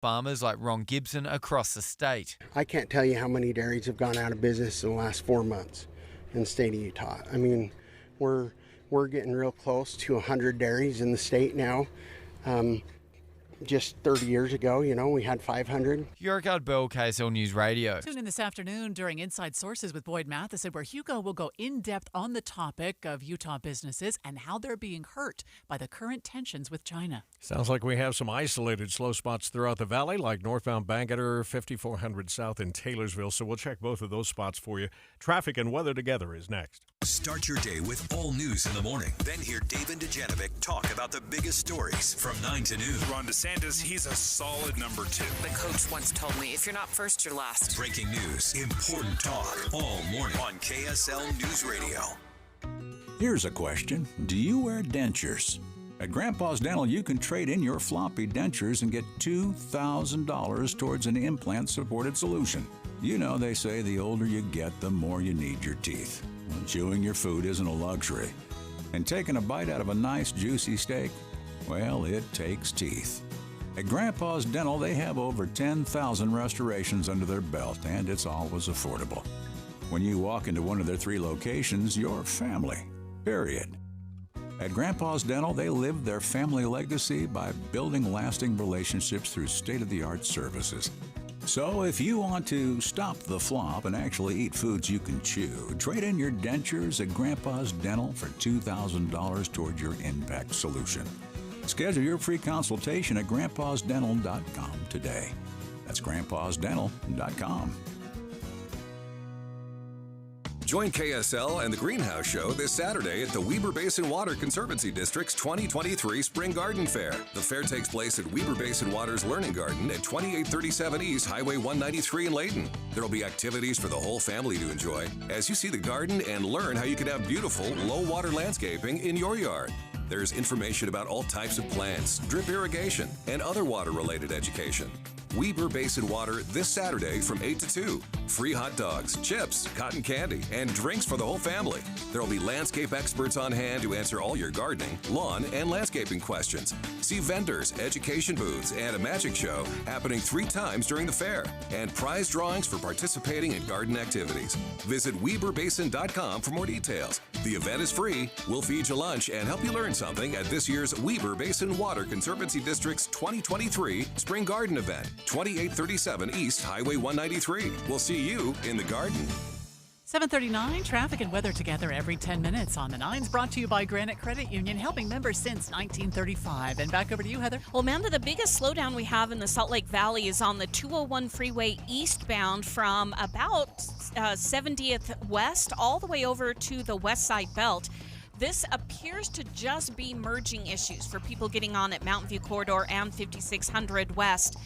farmers like Ron Gibson across the state. I can't tell you how many dairies have gone out of business in the last 4 months in the state of Utah. I mean, we're getting real close to 100 dairies in the state now. Just 30 years ago, we had 500. Yurikard Bell, KSL News Radio. Tune in this afternoon during Inside Sources with Boyd Matheson, where Hugo will go in-depth on the topic of Utah businesses and how they're being hurt by the current tensions with China. Sounds like we have some isolated slow spots throughout the valley, like northbound Bangerter, 5400 South in Taylorsville. So we'll check both of those spots for you. Traffic and weather together is next. Start your day with all news in the morning. Then hear Dave and Dejanovic talk about the biggest stories from 9 to noon. Ron DeSantis, he's a solid number 2. The coach once told me, if you're not first, you're last. Breaking news, important talk, all morning on KSL News Radio. Here's a question. Do you wear dentures? At Grandpa's Dental, you can trade in your floppy dentures and get $2,000 towards an implant-supported solution. You know, they say the older you get, the more you need your teeth. Well, chewing your food isn't a luxury. And taking a bite out of a nice, juicy steak, well, it takes teeth. At Grandpa's Dental, they have over 10,000 restorations under their belt, and it's always affordable. When you walk into one of their 3 locations, you're family, period. At Grandpa's Dental, they live their family legacy by building lasting relationships through state-of-the-art services. So if you want to stop the flop and actually eat foods you can chew, trade in your dentures at Grandpa's Dental for $2,000 toward your impact solution. Schedule your free consultation at grandpasdental.com today. That's grandpasdental.com. Join KSL and the Greenhouse Show this Saturday at the Weber Basin Water Conservancy District's 2023 Spring Garden Fair. The fair takes place at Weber Basin Water's Learning Garden at 2837 East Highway 193 in Layton. There will be activities for the whole family to enjoy as you see the garden and learn how you can have beautiful, low-water landscaping in your yard. There's information about all types of plants, drip irrigation, and other water-related education. Weber Basin Water this Saturday from 8 to 2. Free hot dogs, chips, cotton candy, and drinks for the whole family. There will be landscape experts on hand to answer all your gardening, lawn, and landscaping questions. See vendors, education booths, and a magic show happening 3 times during the fair. And prize drawings for participating in garden activities. Visit WeberBasin.com for more details. The event is free. We'll feed you lunch and help you learn something at this year's Weber Basin Water Conservancy District's 2023 Spring Garden Event. 2837 East Highway 193. We'll see you in the garden. 7:39, traffic and weather together every 10 minutes on the 9s, brought to you by Granite Credit Union, helping members since 1935. And back over to you, Heather. Well, Amanda, the biggest slowdown we have in the Salt Lake Valley is on the 201 freeway eastbound from about 70th West all the way over to the West Side Belt. This appears to just be merging issues for people getting on at Mountain View Corridor and 5600 West.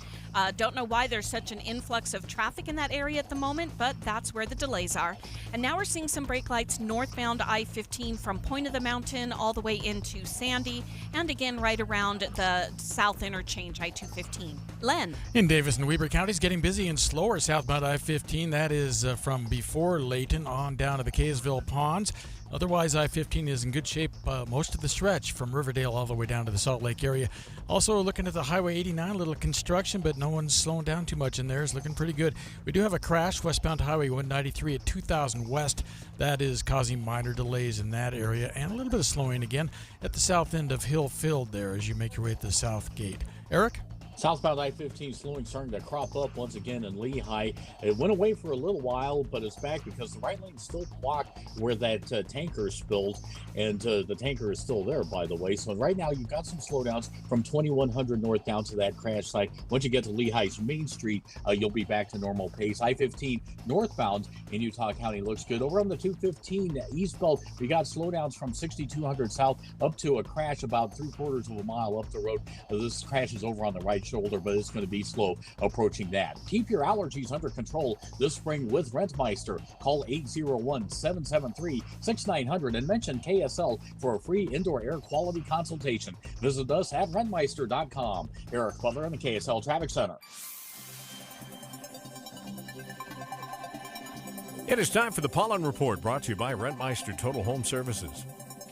Don't know why there's such an influx of traffic in that area at the moment, but that's where the delays are. And now we're seeing some brake lights northbound I-15 from Point of the Mountain all the way into Sandy, and again right around the south interchange, I-215. Len. In Davis and Weber counties, getting busy and slower southbound I-15. That is from before Layton on down to the Kaysville Ponds. Otherwise, I-15 is in good shape most of the stretch from Riverdale all the way down to the Salt Lake area. Also looking at the Highway 89, a little construction, but no one's slowing down too much in there. It's looking pretty good. We do have a crash westbound Highway 193 at 2000 West. That is causing minor delays in that area, and a little bit of slowing again at the south end of Hill Field there as you make your way to the south gate. Eric? Southbound I-15 slowing, starting to crop up once again in Lehigh. It went away for a little while, but it's back because the right lane's still blocked where that tanker spilled, and the tanker is still there, by the way. So right now you've got some slowdowns from 2100 north down to that crash site. Once you get to Lehigh's Main Street, you'll be back to normal pace. I-15 northbound in Utah County looks good. Over on the 215 eastbound, we got slowdowns from 6200 south up to a crash about 3/4 of a mile up the road. This crash is over on the right shoulder, but it's going to be slow approaching that. Keep your allergies under control this spring with Rentmeister. Call 801-773-6900 and mention KSL for a free indoor air quality consultation. Visit us at rentmeister.com. Eric Butler in the KSL Traffic Center. It is time for the Pollen Report, brought to you by Rentmeister Total Home Services.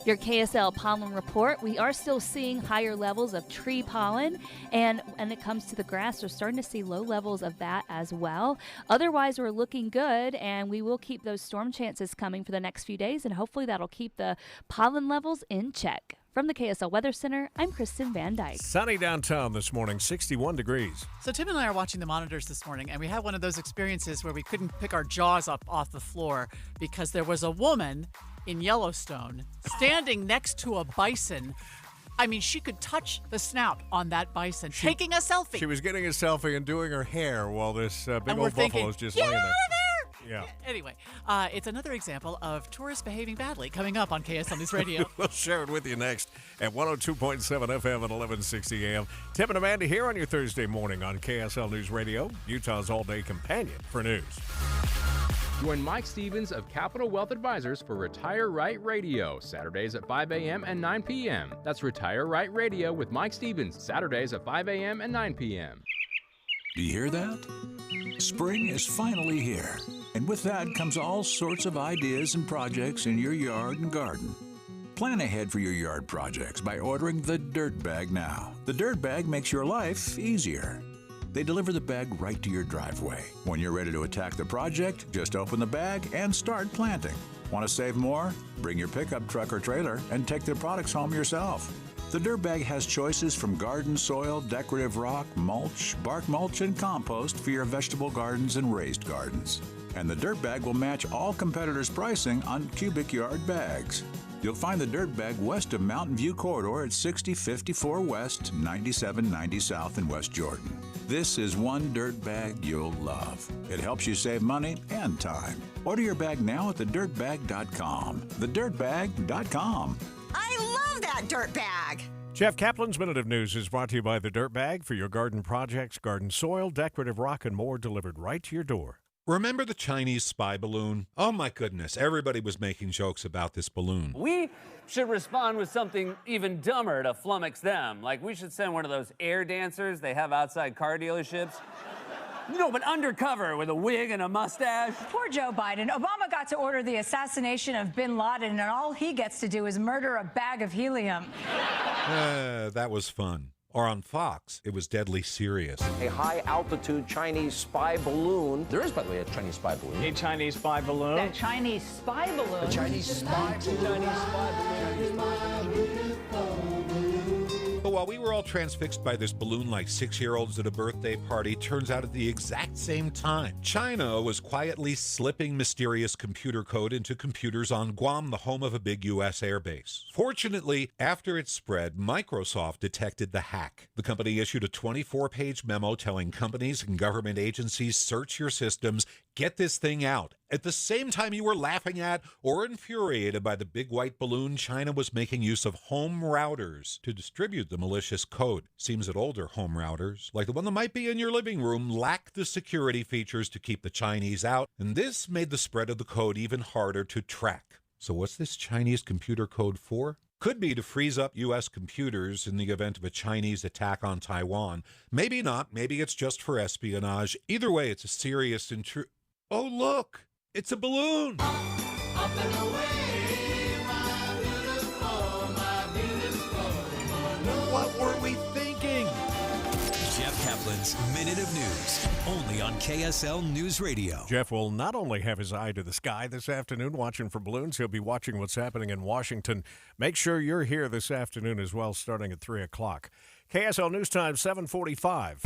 Your KSL pollen report. We are still seeing higher levels of tree pollen, and when it comes to the grass, we're starting to see low levels of that as well. Otherwise, we're looking good, and we will keep those storm chances coming for the next few days, and hopefully that'll keep the pollen levels in check. From the KSL Weather Center, I'm Kristen Van Dyke. Sunny downtown this morning, 61 degrees. So Tim and I are watching the monitors this morning, and we had one of those experiences where we couldn't pick our jaws up off the floor because there was a woman in Yellowstone standing next to a bison. I mean, she could touch the snout on that bison, taking a selfie. She was getting a selfie and doing her hair while this big old buffalo's just laying there. Yeah. Anyway, it's another example of tourists behaving badly coming up on KSL News Radio. We'll share it with you next at 102.7 FM and 1160 AM. Tim and Amanda here on your Thursday morning on KSL News Radio, Utah's all-day companion for news. Join Mike Stevens of Capital Wealth Advisors for Retire Right Radio, Saturdays at 5 a.m. and 9 p.m. That's Retire Right Radio with Mike Stevens, Saturdays at 5 a.m. and 9 p.m. Do you hear that? Spring is finally here, and with that comes all sorts of ideas and projects in your yard and garden. Plan ahead for your yard projects by ordering the Dirt Bag now. The Dirt Bag makes your life easier. They deliver the bag right to your driveway. When you're ready to attack the project, just open the bag and start planting. Want to save more? Bring your pickup truck or trailer and take the products home yourself. The Dirt Bag has choices from garden soil, decorative rock, mulch, bark mulch, and compost for your vegetable gardens and raised gardens. And the Dirt Bag will match all competitors' pricing on cubic yard bags. You'll find the Dirt Bag west of Mountain View Corridor at 6054 West, 9790 South in West Jordan. This is one Dirt Bag you'll love. It helps you save money and time. Order your bag now at thedirtbag.com. Thedirtbag.com. I love that Dirt Bag. Jeff Kaplan's Minute of News is brought to you by the Dirt Bag for your garden projects, garden soil, decorative rock, and more delivered right to your door. Remember the Chinese spy balloon? Oh my goodness, everybody was making jokes about this balloon. We should respond with something even dumber to flummox them. Like we should send one of those air dancers they have outside car dealerships. No, but undercover with a wig and a mustache. Poor Joe Biden. Obama got to order the assassination of bin Laden, and all he gets to do is murder a bag of helium. That was fun. Or on Fox, it was deadly serious. A high-altitude Chinese spy balloon. There is, by the way, a Chinese spy balloon. A Chinese spy balloon. That Chinese spy balloon. A Chinese spy balloon. But while we were all transfixed by this balloon like 6-year-olds at a birthday party, turns out at the exact same time, China was quietly slipping mysterious computer code into computers on Guam, the home of a big U.S. airbase. Fortunately, after it spread, Microsoft detected the hack. The company issued a 24-page memo telling companies and government agencies, search your systems, get this thing out. At the same time you were laughing at or infuriated by the big white balloon, China was making use of home routers to distribute the malicious code. Seems that older home routers, like the one that might be in your living room, lack the security features to keep the Chinese out, and this made the spread of the code even harder to track. So what's this Chinese computer code for? Could be to freeze up U.S. computers in the event of a Chinese attack on Taiwan. Maybe not. Maybe it's just for espionage. Either way, it's a serious Oh, look! It's a balloon! Up and away, my beautiful. What were we thinking? Jeff Kaplan's Minute of News, only on KSL News Radio. Jeff will not only have his eye to the sky this afternoon watching for balloons, he'll be watching what's happening in Washington. Make sure you're here this afternoon as well, starting at 3 o'clock. KSL News Time, 7:45.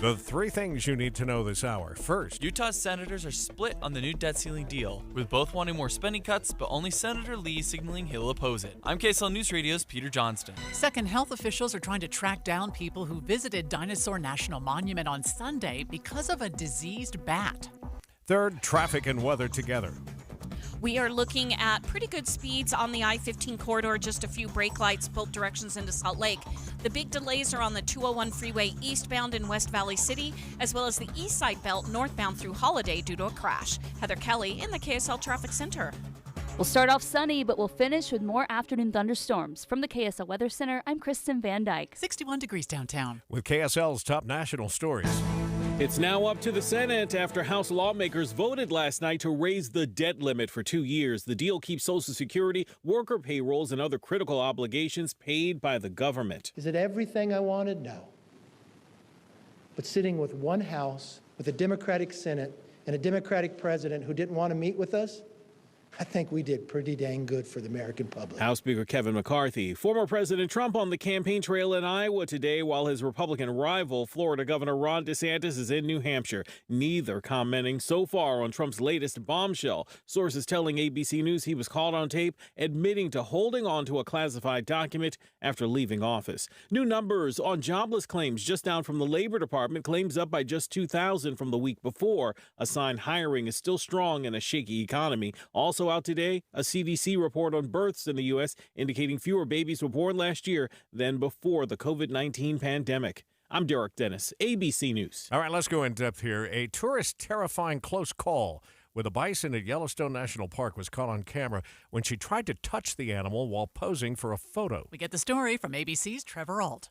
The 3 things you need to know this hour. First, Utah's senators are split on the new debt ceiling deal, with both wanting more spending cuts, but only Senator Lee signaling he'll oppose it. I'm KSL News Radio's Peter Johnston. Second, health officials are trying to track down people who visited Dinosaur National Monument on Sunday because of a diseased bat. Third, traffic and weather together. We are looking at pretty good speeds on the I-15 corridor, just a few brake lights both directions into Salt Lake. The big delays are on the 201 freeway eastbound in West Valley City, as well as the east side belt northbound through Holiday due to a crash. Heather Kelly in the KSL Traffic Center. We'll start off sunny, but we'll finish with more afternoon thunderstorms. From the KSL Weather Center, I'm Kristen Van Dyke. 61 degrees downtown. With KSL's top national stories. It's now up to the Senate after House lawmakers voted last night to raise the debt limit for 2 years. The deal keeps Social Security, worker payrolls, and other critical obligations paid by the government. Is it everything I wanted? No. But sitting with one House, with a Democratic Senate, and a Democratic president who didn't want to meet with us, I think we did pretty dang good for the American public. House Speaker Kevin McCarthy. Former President Trump on the campaign trail in Iowa today, while his Republican rival, Florida Governor Ron DeSantis, is in New Hampshire. Neither commenting so far on Trump's latest bombshell. Sources telling ABC News he was caught on tape admitting to holding on to a classified document after leaving office. New numbers on jobless claims just down from the Labor Department, claims up by just 2,000 from the week before. A sign hiring is still strong in a shaky economy. Also out today, a CDC report on births in the U.S. indicating fewer babies were born last year than before the COVID-19 pandemic. I'm Derek Dennis, ABC News. All right, let's go in depth here. A tourist terrifying close call with a bison at Yellowstone National Park was caught on camera when she tried to touch the animal while posing for a photo. We get the story from ABC's Trevor Ault.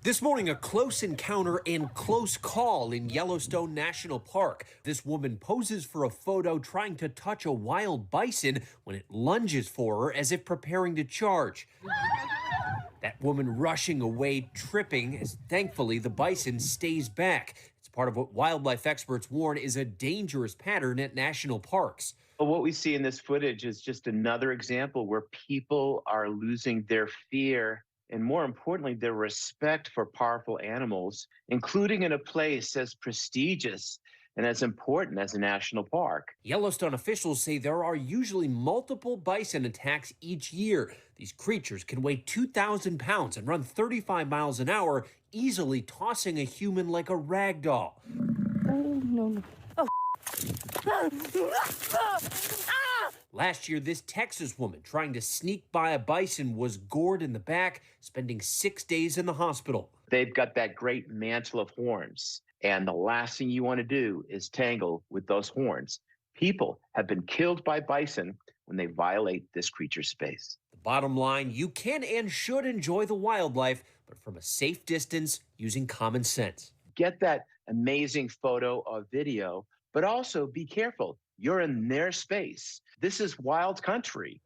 This morning, a close encounter and close call in Yellowstone National Park. This woman poses for a photo trying to touch a wild bison when it lunges for her as if preparing to charge. That woman rushing away, tripping, as thankfully the bison stays back. It's part of what wildlife experts warn is a dangerous pattern at national parks. What we see in this footage is just another example where people are losing their fear and, more importantly, their respect for powerful animals, including in a place as prestigious and as important as a national park. Yellowstone officials say there are usually multiple bison attacks each year. These creatures can weigh 2,000 pounds and run 35 miles an hour, easily tossing a human like a rag doll. Oh, no. Oh. Last year, this Texas woman trying to sneak by a bison was gored in the back, spending 6 days in the hospital. They've got that great mantle of horns, and the last thing you want to do is tangle with those horns. People have been killed by bison when they violate this creature's space. The bottom line, you can and should enjoy the wildlife, but from a safe distance using common sense. Get that amazing photo or video, but also be careful. You're in their space. This is wild country.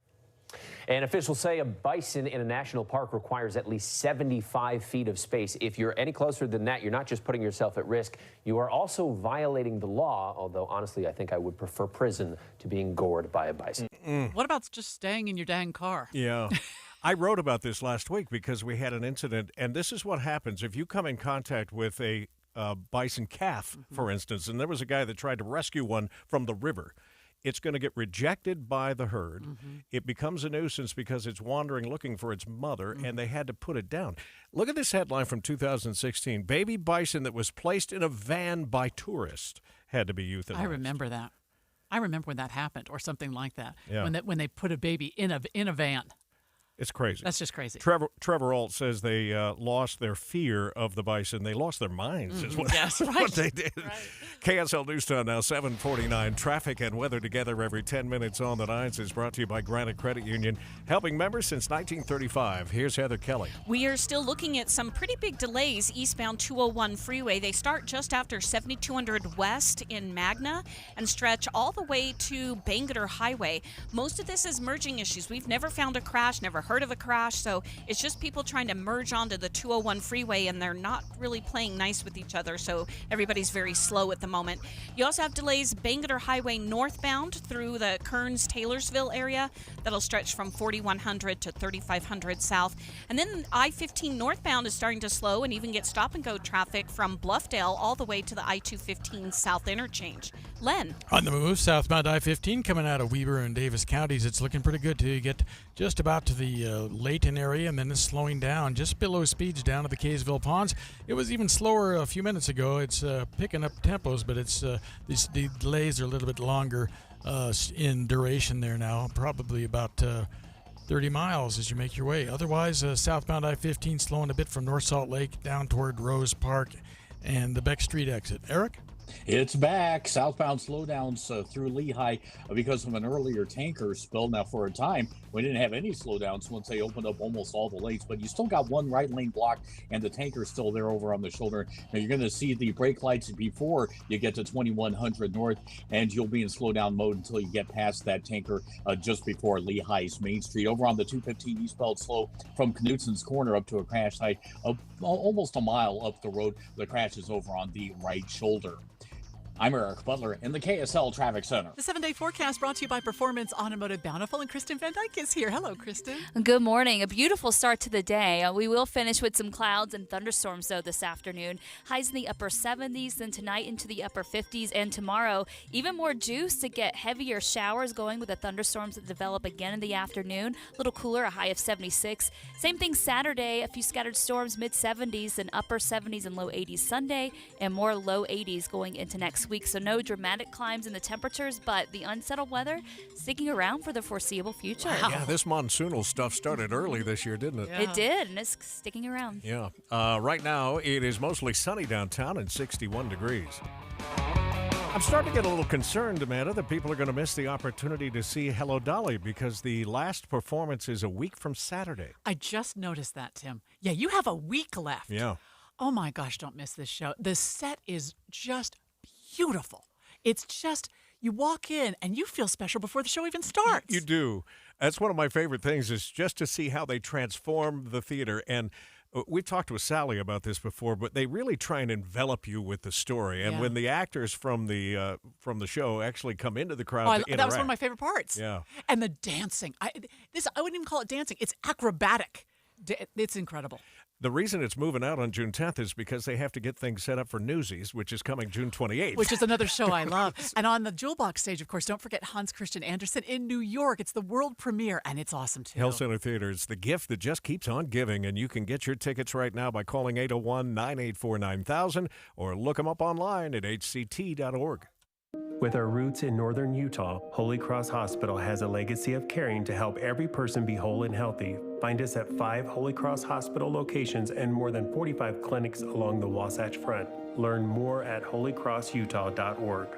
And officials say a bison in a national park requires at least 75 feet of space. If you're any closer than that, you're not just putting yourself at risk, you are also violating the law, although honestly, I think I would prefer prison to being gored by a bison. What about just staying in your dang car? Yeah. I wrote about this last week because we had an incident, and this is what happens if you come in contact with a bison calf, for instance, and there was a guy that tried to rescue one from the river. It's going to get rejected by the herd. It becomes a nuisance because it's wandering looking for its mother, and they had to put it down. Look at this headline from 2016. Baby bison that was placed in a van by tourists had to be euthanized. I remember that. I remember when that happened, or something like that. Yeah. When they put a baby in a van. It's crazy. That's just crazy. Trevor Ault says they lost their fear of the bison. They lost their minds is what, yes, right. what they did. Right. KSL News Time now, 7:49. Traffic and weather together every 10 minutes on the 9s is brought to you by Granite Credit Union, helping members since 1935. Here's Heather Kelly. We are still looking at some pretty big delays eastbound 201 freeway. They start just after 7200 West in Magna and stretch all the way to Bangerter Highway. Most of this is merging issues. We've never found a crash, never heard of a crash, so it's just people trying to merge onto the 201 freeway, and they're not really playing nice with each other, so everybody's very slow at the moment. You also have delays Bangerter Highway northbound through the Kearns-Taylorsville area. That'll stretch from 4100 to 3500 south. And then I-15 northbound is starting to slow and even get stop-and-go traffic from Bluffdale all the way to the I-215 south interchange. Len. On the move, southbound I-15 coming out of Weber and Davis counties, it's looking pretty good till you get just about to the Layton area, and then it's slowing down just below speeds down to the Kaysville Ponds. It was even slower a few minutes ago. It's picking up tempos, but it's the delays are a little bit longer in duration there now, probably about 30 miles as you make your way. Otherwise, southbound I-15 slowing a bit from North Salt Lake down toward Rose Park and the Beck Street exit. Eric? It's back. Southbound slowdowns through Lehigh because of an earlier tanker spill. Now, for a time, we didn't have any slowdowns once they opened up almost all the lanes, but you still got one right lane blocked, and the tanker's still there over on the shoulder. Now, you're going to see the brake lights before you get to 2100 North, and you'll be in slowdown mode until you get past that tanker just before Lehigh's Main Street. Over on the 215 eastbound slow from Knutson's Corner up to a crash site of almost a mile up the road. The crash is over on the right shoulder. I'm Eric Butler in the KSL Traffic Center. The 7-day forecast brought to you by Performance Automotive Bountiful, and Kristen Van Dyke is here. Hello, Kristen. Good morning. A beautiful start to the day. We will finish with some clouds and thunderstorms, though, this afternoon. Highs in the upper 70s, then tonight into the upper 50s, and tomorrow, even more juice to get heavier showers going with the thunderstorms that develop again in the afternoon. A little cooler, a high of 76. Same thing Saturday, a few scattered storms, mid-70s, and upper 70s and low 80s Sunday, and more low 80s going into next week. So no dramatic climbs in the temperatures, but the unsettled weather sticking around for the foreseeable future. Wow. Yeah, this monsoonal stuff started early this year, didn't it? Yeah. It did, and it's sticking around. Yeah. Right now, it is mostly sunny downtown and 61 degrees. I'm starting to get a little concerned, Amanda, that people are going to miss the opportunity to see Hello Dolly because the last performance is a week from Saturday. I just noticed that, Tim. Yeah, you have a week left. Yeah. Oh, my gosh, don't miss this show. The set is just beautiful. It's just, you walk in and you feel special before the show even starts. You do. That's one of my favorite things is just to see how they transform the theater. And we've talked with Sally about this before, but they really try and envelop you with the story. And when the actors from the show actually come into the crowd to interact. That was one of my favorite parts. Yeah. And the dancing. I wouldn't even call it dancing. It's acrobatic. It's incredible. The reason it's moving out on June 10th is because they have to get things set up for Newsies, which is coming June 28th. Which is another show I love. And on the Jewel Box stage, of course, don't forget Hans Christian Andersen in New York. It's the world premiere, and it's awesome, too. Hill Center Theater. It's the gift that just keeps on giving, and you can get your tickets right now by calling 801-984-9000 or look them up online at hct.org. With our roots in northern Utah, Holy Cross Hospital has a legacy of caring to help every person be whole and healthy. Find us at 5 Holy Cross Hospital locations and more than 45 clinics along the Wasatch Front. Learn more at holycrossutah.org.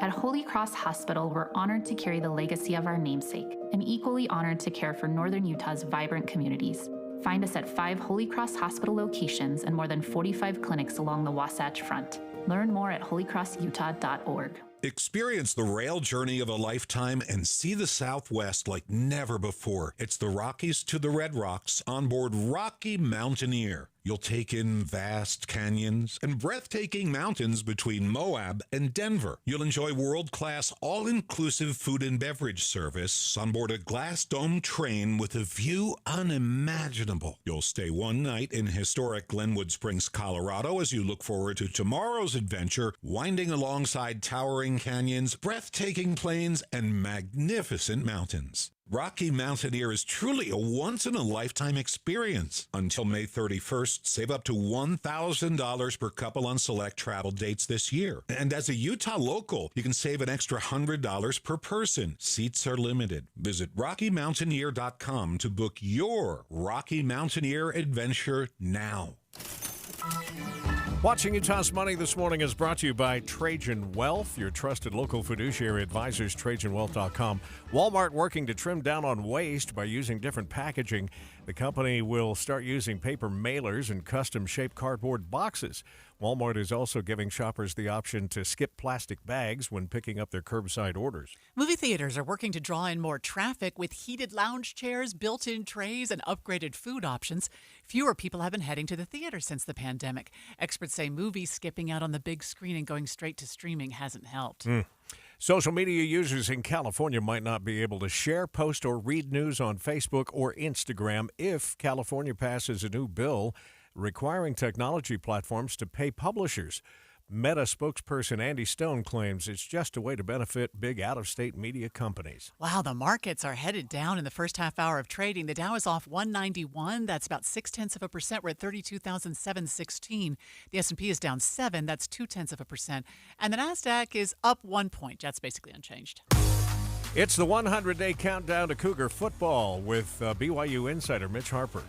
At Holy Cross Hospital, we're honored to carry the legacy of our namesake and equally honored to care for northern Utah's vibrant communities. Find us at 5 Holy Cross Hospital locations and more than 45 clinics along the Wasatch Front. Learn more at holycrossutah.org. Experience the rail journey of a lifetime and see the Southwest like never before. It's the Rockies to the Red Rocks on board Rocky Mountaineer. You'll take in vast canyons and breathtaking mountains between Moab and Denver. You'll enjoy world-class, all-inclusive food and beverage service on board a glass-domed train with a view unimaginable. You'll stay one night in historic Glenwood Springs, Colorado, as you look forward to tomorrow's adventure, winding alongside towering canyons, breathtaking plains, and magnificent mountains. Rocky Mountaineer is truly a once-in-a-lifetime experience. Until May 31st, save up to $1,000 per couple on select travel dates this year. And as a Utah local, you can save an extra $100 per person. Seats are limited. Visit RockyMountaineer.com to book your Rocky Mountaineer adventure now. Watching Utah's Money this morning is brought to you by Trajan Wealth, your trusted local fiduciary advisors, TrajanWealth.com. Walmart working to trim down on waste by using different packaging. The company will start using paper mailers and custom-shaped cardboard boxes. Walmart is also giving shoppers the option to skip plastic bags when picking up their curbside orders. Movie theaters are working to draw in more traffic with heated lounge chairs, built-in trays, and upgraded food options. Fewer people have been heading to the theater since the pandemic. Experts say movies skipping out on the big screen and going straight to streaming hasn't helped. Social media users in California might not be able to share, post, or read news on Facebook or Instagram if California passes a new bill requiring technology platforms to pay publishers. Meta spokesperson Andy Stone claims it's just a way to benefit big out-of-state media companies. Wow, the markets are headed down in the first half hour of trading. The Dow is off 191. That's about 0.6%. We're at 32,716. The S&P is down 7. That's 0.2%. And the Nasdaq is up 1 point. That's basically unchanged. It's the 100-day countdown to Cougar football with BYU insider Mitch Harper.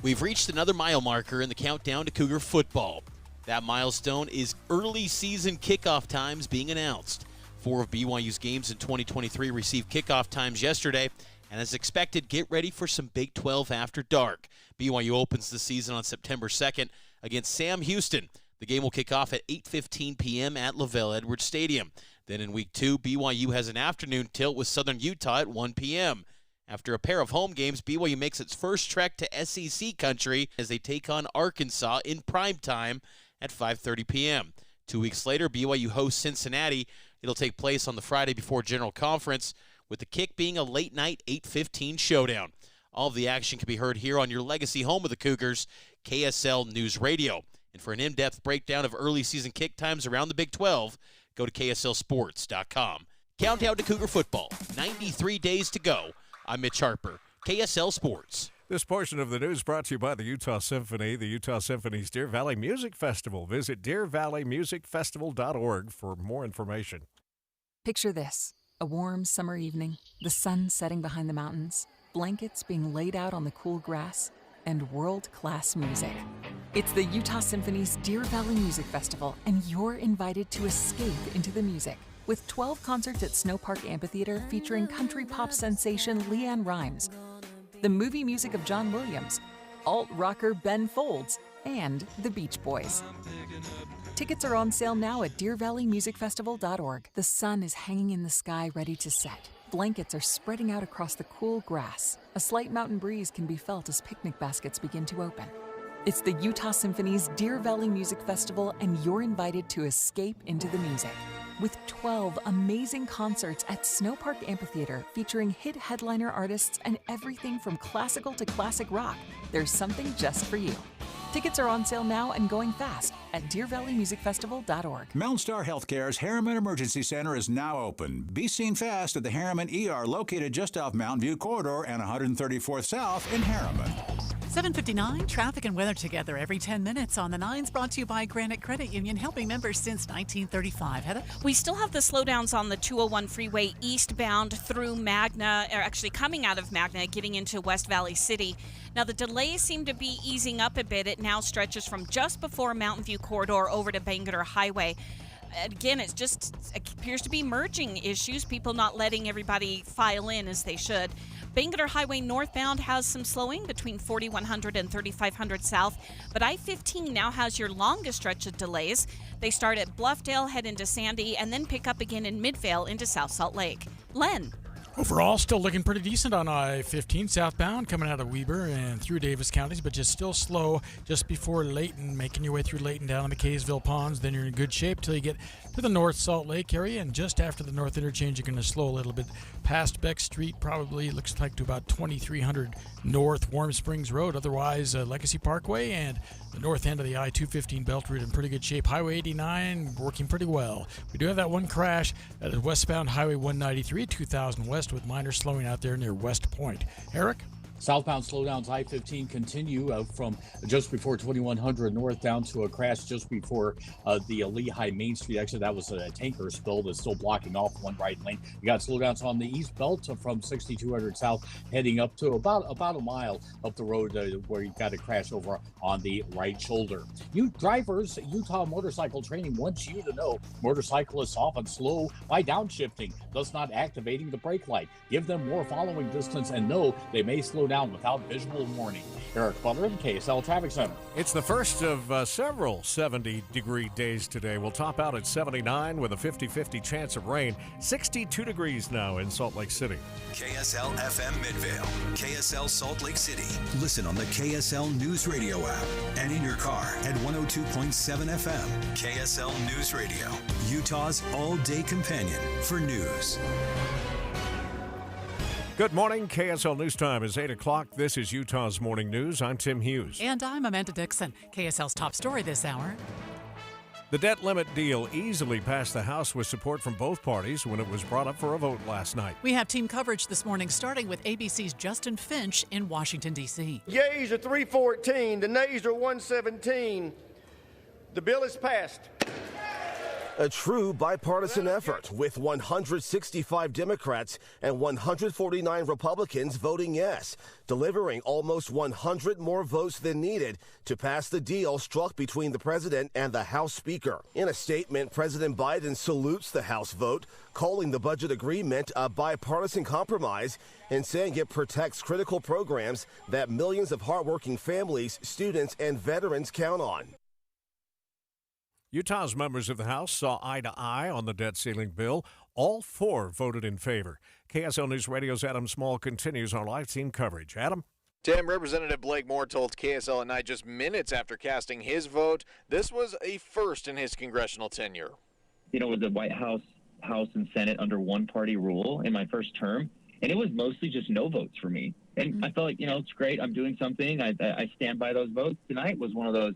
We've reached another mile marker in the countdown to Cougar football. That milestone is early season kickoff times being announced. 4 of BYU's games in 2023 received kickoff times yesterday, and as expected, get ready for some Big 12 after dark. BYU opens the season on September 2nd against Sam Houston. The game will kick off at 8:15 p.m. at LaVell Edwards Stadium. Then in Week 2, BYU has an afternoon tilt with Southern Utah at 1 p.m. After a pair of home games, BYU makes its first trek to SEC country as they take on Arkansas in primetime at 5:30 p.m. 2 weeks later, BYU hosts Cincinnati. It'll take place on the Friday before General Conference, with the kick being a late-night 8:15 showdown. All of the action can be heard here on your legacy home of the Cougars, KSL News Radio. And for an in-depth breakdown of early season kick times around the Big 12, go to KSLSports.com. Countdown to Cougar football, 93 days to go. I'm Mitch Harper, KSL Sports. This portion of the news brought to you by the Utah Symphony, the Utah Symphony's Deer Valley Music Festival. Visit deervalleymusicfestival.org for more information. Picture this, a warm summer evening, the sun setting behind the mountains, blankets being laid out on the cool grass, and world-class music. It's the Utah Symphony's Deer Valley Music Festival, and you're invited to escape into the music. With 12 concerts at Snow Park Amphitheater featuring country pop sensation LeAnn Rimes, the movie music of John Williams, alt-rocker Ben Folds, and the Beach Boys. Tickets are on sale now at deervalleymusicfestival.org. The sun is hanging in the sky ready to set. Blankets are spreading out across the cool grass. A slight mountain breeze can be felt as picnic baskets begin to open. It's the Utah Symphony's Deer Valley Music Festival, and you're invited to escape into the music. With 12 amazing concerts at Snow Park Amphitheater featuring hit headliner artists and everything from classical to classic rock, there's something just for you. Tickets are on sale now and going fast at deervalleymusicfestival.org. Mountain Star Healthcare's Harriman Emergency Center is now open. Be seen fast at the Harriman ER, located just off Mountain View Corridor and 134th South in Harriman. 7:59, traffic and weather together every 10 minutes on the 9s, brought to you by Granite Credit Union, helping members since 1935. Heather? We still have the slowdowns on the 201 freeway eastbound through Magna, or actually coming out of Magna, getting into West Valley City. Now, the delays seem to be easing up a bit. It now stretches from just before Mountain View Corridor over to Bangerter Highway. Again, it appears to be merging issues, people not letting everybody file in as they should. Bangerter Highway northbound has some slowing between 4100 and 3500 south, but I-15 now has your longest stretch of delays. They start at Bluffdale, head into Sandy, and then pick up again in Midvale into South Salt Lake. Len. Overall, still looking pretty decent on I-15 southbound, coming out of Weber and through Davis counties, but just still slow just before Layton, making your way through Layton down the McKaysville Ponds. Then you're in good shape till you get to the North Salt Lake area, and just after the North Interchange, you're going to slow a little bit past Beck Street, probably looks like to about 2300 North Warm Springs Road. Otherwise, Legacy Parkway and the north end of the I-215 belt route in pretty good shape. Highway 89 working pretty well. We do have that one crash that is westbound Highway 193, 2000 West, with minor slowing out there near West Point. Eric? Southbound slowdowns I-15 continue from just before 2100 north down to a crash just before the Lehigh Main Street exit. That was a tanker spill that's still blocking off one right lane. You got slowdowns on the east belt from 6200 south heading up to about a mile up the road where you got a crash over on the right shoulder. You drivers, Utah Motorcycle Training wants you to know motorcyclists often slow by downshifting, thus not activating the brake light. Give them more following distance and know they may slow down without visual warning. Eric Butler, KSL Traffic Center. It's the first of several 70-degree days today. We'll top out at 79 with a 50-50 chance of rain. 62 degrees now in Salt Lake City. KSL FM Midvale, KSL Salt Lake City. Listen on the KSL News Radio app and in your car at 102.7 FM. KSL News Radio, Utah's all-day companion for news. Good morning. KSL News Time is 8 o'clock. This is Utah's Morning News. I'm Tim Hughes. And I'm Amanda Dixon. KSL's top story this hour. The debt limit deal easily passed the House with support from both parties when it was brought up for a vote last night. We have team coverage this morning, starting with ABC's Justin Finch in Washington, D.C. Yeas are 314. The nays are 117. The bill is passed. A true bipartisan effort with 165 Democrats and 149 Republicans voting yes, delivering almost 100 more votes than needed to pass the deal struck between the president and the House Speaker. In a statement, President Biden salutes the House vote, calling the budget agreement a bipartisan compromise and saying it protects critical programs that millions of hardworking families, students, and veterans count on. Utah's members of the House saw eye to eye on the debt ceiling bill. All 4 voted in favor. KSL News Radio's Adam Small continues our live team coverage. Adam? Tim, Representative Blake Moore told KSL at night just minutes after casting his vote this was a first in his congressional tenure. You know, with the White House and Senate under one-party rule in my first term, and it was mostly just no votes for me. And I felt like, it's great. I'm doing something. I stand by those votes. Tonight was one of those.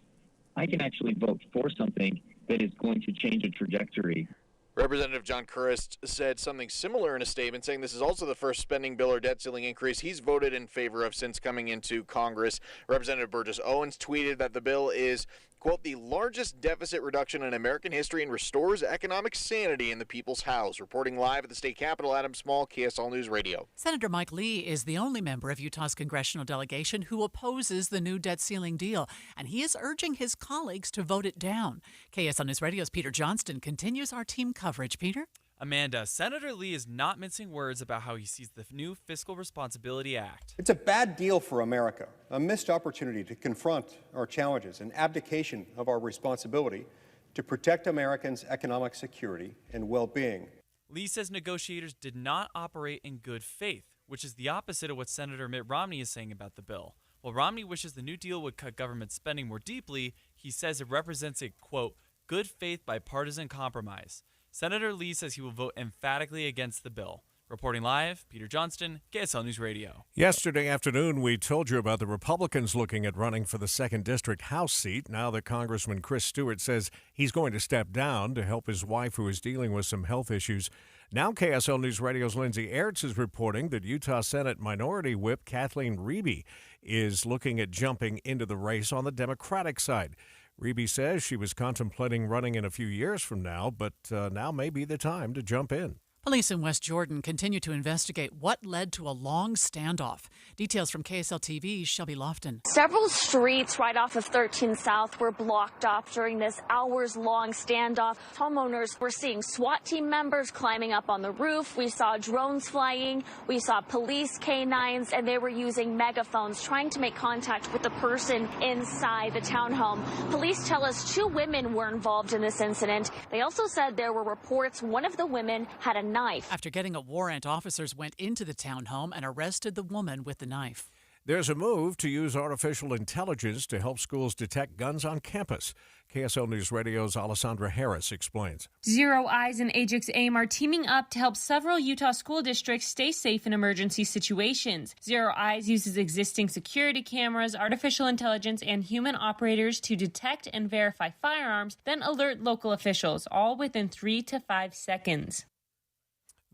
I can actually vote for something that is going to change a trajectory. Representative John Kurist said something similar in a statement, saying this is also the first spending bill or debt ceiling increase he's voted in favor of since coming into Congress. Representative Burgess Owens tweeted that the bill is, quote, the largest deficit reduction in American history and restores economic sanity in the people's house. Reporting live at the state capitol, Adam Small, KSL News Radio. Senator Mike Lee is the only member of Utah's congressional delegation who opposes the new debt ceiling deal, and he is urging his colleagues to vote it down. KSL News Radio's Peter Johnston continues our team coverage. Peter? Amanda, Senator Lee is not mincing words about how he sees the new Fiscal Responsibility Act. It's a bad deal for America, a missed opportunity to confront our challenges, an abdication of our responsibility to protect Americans' economic security and well-being. Lee says negotiators did not operate in good faith, which is the opposite of what Senator Mitt Romney is saying about the bill. While Romney wishes the new deal would cut government spending more deeply, he says it represents a, quote, good faith bipartisan compromise. Senator Lee says he will vote emphatically against the bill. Reporting live, Peter Johnston, KSL News Radio. Yesterday afternoon, we told you about the Republicans looking at running for the 2nd District House seat. Now that Congressman Chris Stewart says he's going to step down to help his wife, who is dealing with some health issues. Now KSL News Radio's Lindsay Aerts is reporting that Utah Senate Minority Whip Kathleen Reby is looking at jumping into the race on the Democratic side. Reby says she was contemplating running in a few years from now, but now may be the time to jump in. Police in West Jordan continue to investigate what led to a long standoff. Details from KSL TV's Shelby Lofton. Several streets right off of 13 South were blocked off during this hours-long standoff. Homeowners were seeing SWAT team members climbing up on the roof. We saw drones flying. We saw police canines, and they were using megaphones trying to make contact with the person inside the townhome. Police tell us 2 women were involved in this incident. They also said there were reports one of the women had a knife. After getting a warrant, officers went into the townhome and arrested the woman with the knife. There's a move to use artificial intelligence to help schools detect guns on campus. KSL News Radio's Alessandra Harris explains. Zero Eyes and Ajax AIM are teaming up to help several Utah school districts stay safe in emergency situations. Zero Eyes uses existing security cameras, artificial intelligence, and human operators to detect and verify firearms, then alert local officials, all within 3 to 5 seconds.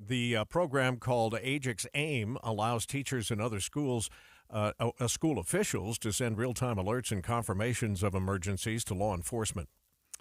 The program called Ajax AIM allows teachers and other schools, school officials to send real-time alerts and confirmations of emergencies to law enforcement.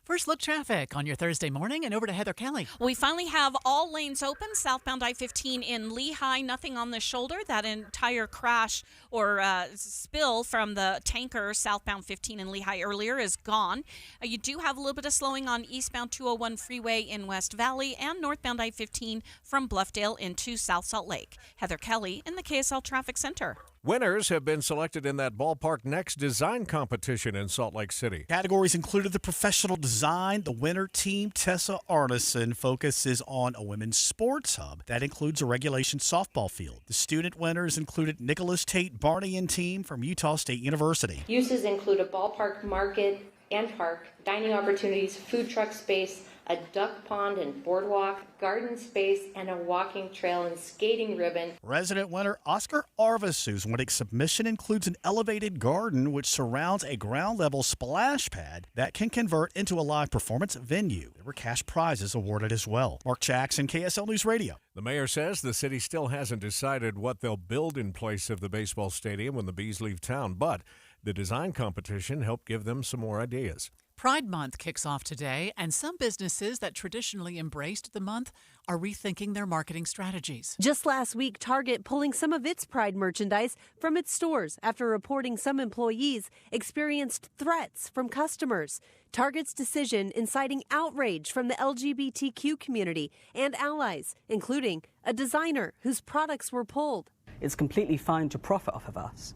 First look traffic on your Thursday morning, and over to Heather Kelly. We finally have all lanes open. Southbound I-15 in Lehigh, nothing on the shoulder. That entire crash or spill from the tanker southbound 15 in Lehigh earlier is gone. You do have a little bit of slowing on eastbound 201 freeway in West Valley and northbound I-15 from Bluffdale into South Salt Lake. Heather Kelly in the KSL Traffic Center. Winners have been selected in that Ballpark Next design competition in Salt Lake City. Categories included the professional design. The winner team, Tessa Arneson, focuses on a women's sports hub. That includes a regulation softball field. The student winners included Nicholas Tate Barney and team from Utah State University. Uses include a ballpark market and park, dining opportunities, food truck space, a duck pond and boardwalk, garden space, and a walking trail and skating ribbon. Resident winner Oscar Arvisu's winning submission includes an elevated garden which surrounds a ground-level splash pad that can convert into a live performance venue. There were cash prizes awarded as well. Mark Jackson, KSL News Radio. The mayor says the city still hasn't decided what they'll build in place of the baseball stadium when the Bees leave town, but the design competition helped give them some more ideas. Pride Month kicks off today, and some businesses that traditionally embraced the month are rethinking their marketing strategies. Just last week, Target pulling some of its Pride merchandise from its stores after reporting some employees experienced threats from customers. Target's decision inciting outrage from the LGBTQ community and allies, including a designer whose products were pulled. It's completely fine to profit off of us,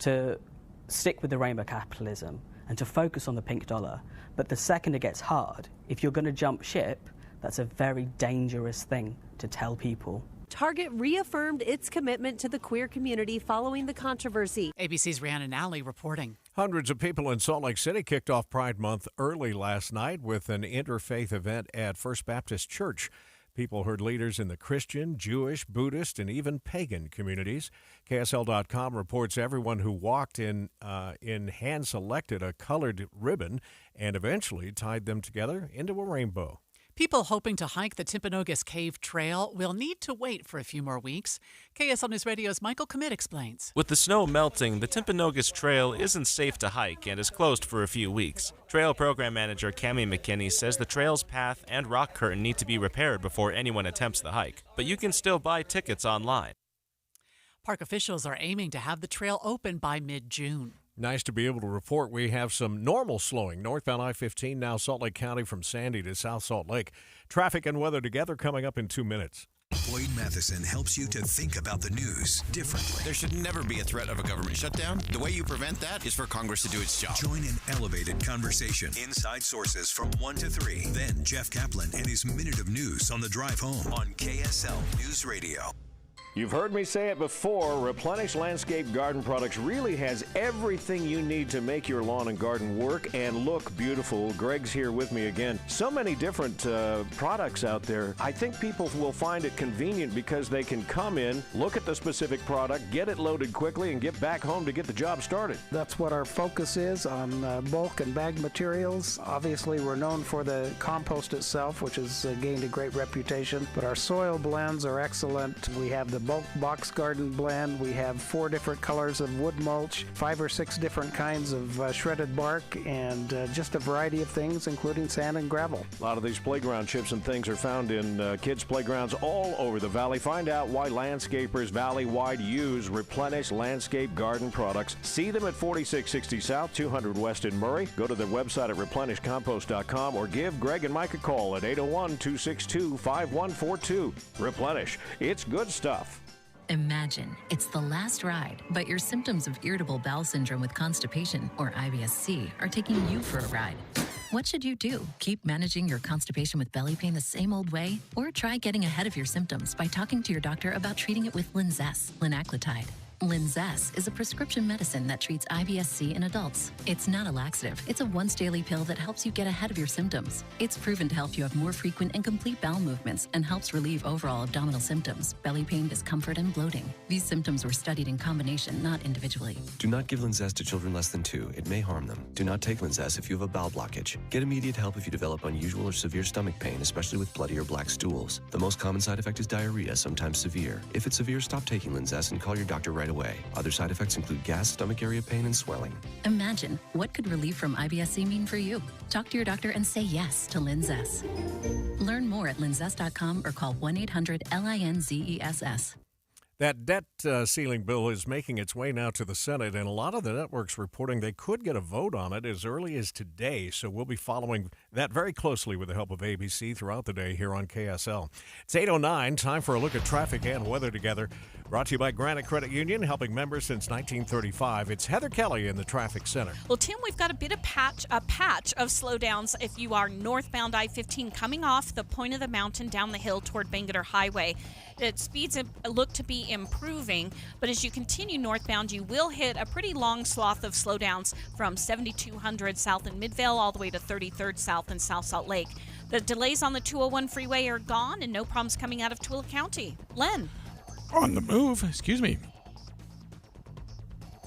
to stick with the rainbow capitalism and to focus on the pink dollar. But the second it gets hard, if you're going to jump ship, that's a very dangerous thing to tell people. Target reaffirmed its commitment to the queer community following the controversy. ABC's Rhiannon Nally reporting. Hundreds of people in Salt Lake City kicked off Pride Month early last night with an interfaith event at First Baptist Church. People heard leaders in the Christian, Jewish, Buddhist, and even pagan communities. KSL.com reports everyone who walked in hand-selected a colored ribbon and eventually tied them together into a rainbow. People hoping to hike the Timpanogos Cave Trail will need to wait for a few more weeks. KSL News Radio's Michael Commit explains. With the snow melting, the Timpanogos Trail isn't safe to hike and is closed for a few weeks. Trail Program Manager Cami McKinney says the trail's path and rock curtain need to be repaired before anyone attempts the hike, but you can still buy tickets online. Park officials are aiming to have the trail open by mid-June. Nice to be able to report we have some normal slowing northbound I-15 now Salt Lake County from Sandy to South Salt Lake. Traffic and weather together coming up in 2 minutes. Boyd Matheson helps you to think about the news differently. There should never be a threat of a government shutdown. The way you prevent that is for Congress to do its job. Join an elevated conversation. Inside Sources from 1 to 3. Then Jeff Kaplan and his Minute of News on the drive home on KSL News Radio. You've heard me say it before, Replenish Landscape Garden Products really has everything you need to make your lawn and garden work and look beautiful. Greg's here with me again. So many different products out there. I think people will find it convenient because they can come in, look at the specific product, get it loaded quickly, and get back home to get the job started. That's what our focus is on bulk and bag materials. Obviously, we're known for the compost itself, which has gained a great reputation, but our soil blends are excellent. We have the bulk box garden blend. We have 4 different colors of wood mulch, 5 or 6 different kinds of shredded bark, and just a variety of things, including sand and gravel. A lot of these playground chips and things are found in kids' playgrounds all over the valley. Find out why landscapers valley-wide use Replenish Landscape Garden Products. See them at 4660 South, 200 West in Murray. Go to their website at replenishcompost.com or give Greg and Mike a call at 801-262-5142. Replenish. It's good stuff. Imagine it's the last ride, but your symptoms of irritable bowel syndrome with constipation, or IBS-C, are taking you for a ride. What should you do? Keep managing your constipation with belly pain the same old way? Or try getting ahead of your symptoms by talking to your doctor about treating it with Linzess, linaclotide. Linzess is a prescription medicine that treats IBS-C in adults. It's not a laxative. It's a once-daily pill that helps you get ahead of your symptoms. It's proven to help you have more frequent and complete bowel movements and helps relieve overall abdominal symptoms, belly pain, discomfort, and bloating. These symptoms were studied in combination, not individually. Do not give Linzess to children less than 2. It may harm them. Do not take Linzess if you have a bowel blockage. Get immediate help if you develop unusual or severe stomach pain, especially with bloody or black stools. The most common side effect is diarrhea, sometimes severe. If it's severe, stop taking Linzess and call your doctor right away. Other side effects include gas, stomach area pain, and swelling. Imagine, what could relief from IBS-C mean for you? Talk to your doctor and say yes to Linzess. Learn more at linzess.com or call 1-800-LINZESS. That debt ceiling bill is making its way now to the Senate, and a lot of the networks reporting they could get a vote on it as early as today. So we'll be following that very closely with the help of ABC throughout the day here on KSL. It's 8:09, time for a look at traffic and weather together. Brought to you by Granite Credit Union, helping members since 1935. It's Heather Kelly in the Traffic Center. Well, Tim, we've got a patch of slowdowns if you are northbound I-15 coming off the point of the mountain down the hill toward Bangerter Highway. Speeds look to be improving, but as you continue northbound, you will hit a pretty long swath of slowdowns from 7200 south in Midvale all the way to 33rd south in South Salt Lake. The delays on the 201 freeway are gone and no problems coming out of Tooele County. Len. On the move, excuse me.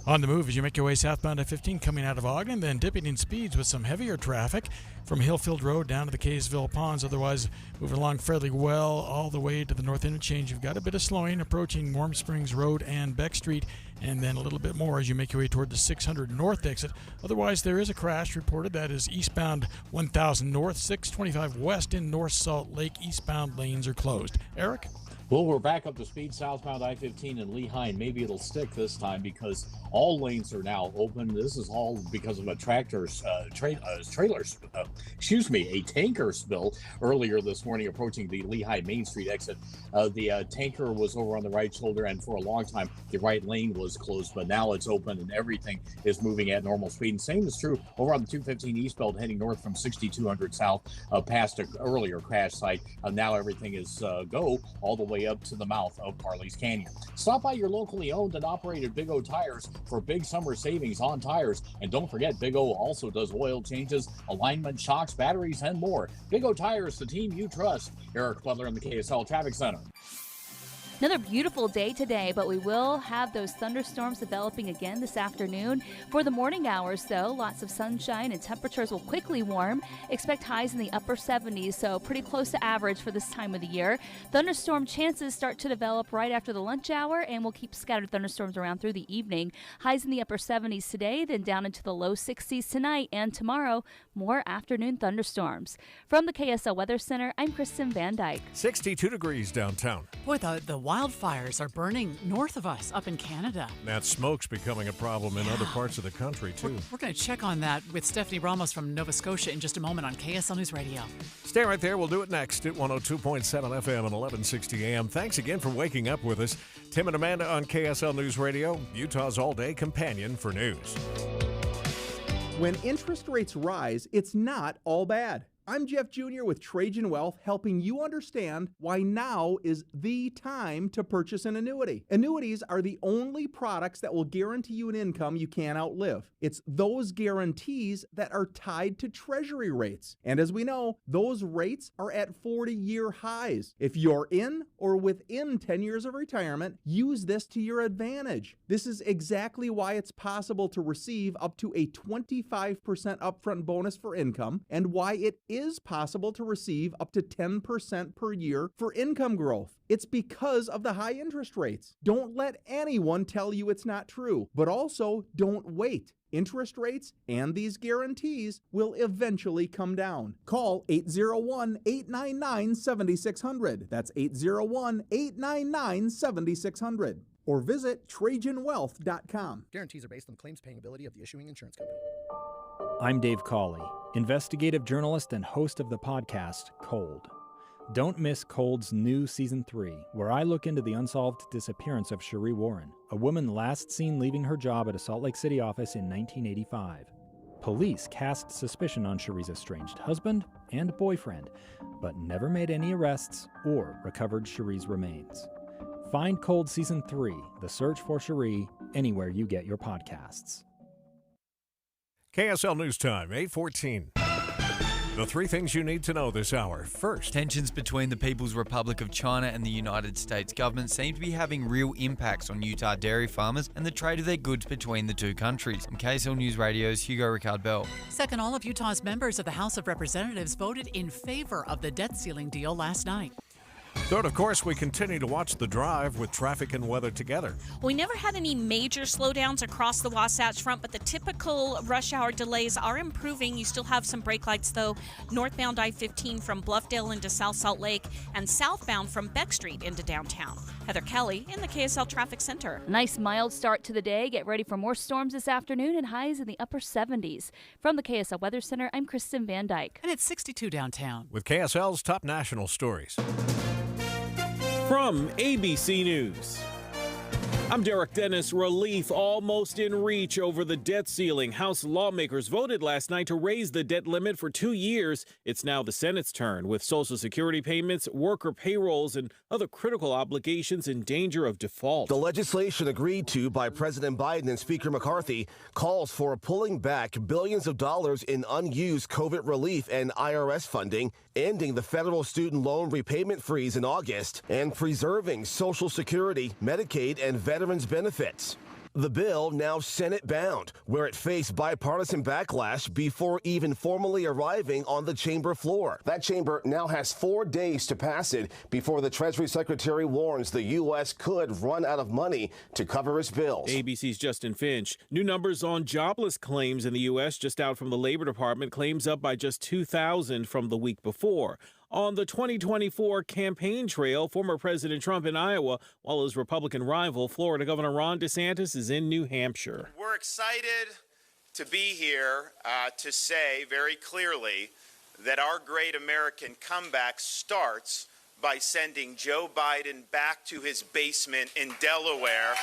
On the move as you make your way southbound I-15 coming out of Ogden, then dipping in speeds with some heavier traffic from Hillfield Road down to the Kaysville Ponds. Otherwise, moving along fairly well all the way to the north interchange. You've got a bit of slowing approaching Warm Springs Road and Beck Street, and then a little bit more as you make your way toward the 600 North exit. Otherwise, there is a crash reported. That is eastbound 1000 North, 625 West in North Salt Lake. Eastbound lanes are closed. Eric? Well, we're back up to speed southbound I-15 in Lehigh, and maybe it'll stick this time because all lanes are now open. This is all because of a tanker spill earlier this morning approaching the Lehigh Main Street exit. The tanker was over on the right shoulder, and for a long time, the right lane was closed, but now it's open and everything is moving at normal speed. And same is true over on the 215 eastbound heading north from 6200 south past an earlier crash site. Now everything is go all the way up to the mouth of Parley's Canyon. Stop by your locally owned and operated Big O Tires for big summer savings on tires. And don't forget, Big O also does oil changes, alignment, shocks, batteries, and more. Big O Tires, the team you trust. Eric Butler in the KSL Traffic Center. Another beautiful day today, but we will have those thunderstorms developing again this afternoon. For the morning hours, though, lots of sunshine and temperatures will quickly warm. Expect highs in the upper 70s, so pretty close to average for this time of the year. Thunderstorm chances start to develop right after the lunch hour, and we'll keep scattered thunderstorms around through the evening. Highs in the upper 70s today, then down into the low 60s tonight, and tomorrow, more afternoon thunderstorms. From the KSL Weather Center, I'm Kristen Van Dyke. 62 degrees downtown. Boy, the wildfires are burning north of us up in Canada. That smoke's becoming a problem in other parts of the country, too. We're going to check on that with Stephanie Ramos from Nova Scotia in just a moment on KSL News Radio. Stay right there. We'll do it next at 102.7 FM and 1160 AM. Thanks again for waking up with us. Tim and Amanda on KSL News Radio, Utah's all-day companion for news. When interest rates rise, it's not all bad. I'm Jeff Jr. with Trajan Wealth, helping you understand why now is the time to purchase an annuity. Annuities are the only products that will guarantee you an income you can't outlive. It's those guarantees that are tied to Treasury rates. And as we know, those rates are at 40-year highs. If you're in or within 10 years of retirement, use this to your advantage. This is exactly why it's possible to receive up to a 25% upfront bonus for income, and why it is possible to receive up to 10% per year for income growth. It's because of the high interest rates. Don't let anyone tell you it's not true, but also don't wait. Interest rates and these guarantees will eventually come down. Call 801-899-7600. That's 801-899-7600. Or visit TrajanWealth.com. Guarantees are based on the claims paying ability of the issuing insurance company. I'm Dave Cawley, investigative journalist and host of the podcast Cold. Don't miss Cold's new Season 3, where I look into the unsolved disappearance of Cherie Warren, a woman last seen leaving her job at a Salt Lake City office in 1985. Police cast suspicion on Cherie's estranged husband and boyfriend, but never made any arrests or recovered Cherie's remains. Find Cold Season 3, The Search for Cherie, anywhere you get your podcasts. KSL News Time, 8:14. The three things you need to know this hour. First, tensions between the People's Republic of China and the United States government seem to be having real impacts on Utah dairy farmers and the trade of their goods between the two countries. From KSL News Radio's Hugo Ricard-Bell. Second, all of Utah's members of the House of Representatives voted in favor of the debt ceiling deal last night. Third, of course, we continue to watch the drive with traffic and weather together. We never had any major slowdowns across the Wasatch Front, but the typical rush hour delays are improving. You still have some brake lights, though. Northbound I-15 from Bluffdale into South Salt Lake, and southbound from Beck Street into downtown. Heather Kelly in the KSL Traffic Center. Nice mild start to the day. Get ready for more storms this afternoon and highs in the upper 70s. From the KSL Weather Center, I'm Kristen Van Dyke. And it's 62 downtown. With KSL's top national stories. From ABC News, I'm Derek Dennis. Relief almost in reach over the debt ceiling. House lawmakers voted last night to raise the debt limit for 2 years. It's now the Senate's turn, with Social Security payments, worker payrolls, and other critical obligations in danger of default. The legislation agreed to by President Biden and Speaker McCarthy calls for pulling back billions of dollars in unused COVID relief and IRS funding, ending the federal student loan repayment freeze in August, and preserving Social Security, Medicaid, and veterans benefits. The bill now Senate-bound, where it faced bipartisan backlash before even formally arriving on the chamber floor. That chamber now has 4 days to pass it before the Treasury Secretary warns the U.S. could run out of money to cover its bills. ABC's Justin Finch. New numbers on jobless claims in the U.S. just out from the Labor Department. Claims up by just 2,000 from the week before. On the 2024 campaign trail, former President Trump in Iowa, while his Republican rival, Florida Governor Ron DeSantis, is in New Hampshire. We're excited to be here to say very clearly that our great American comeback starts by sending Joe Biden back to his basement in Delaware.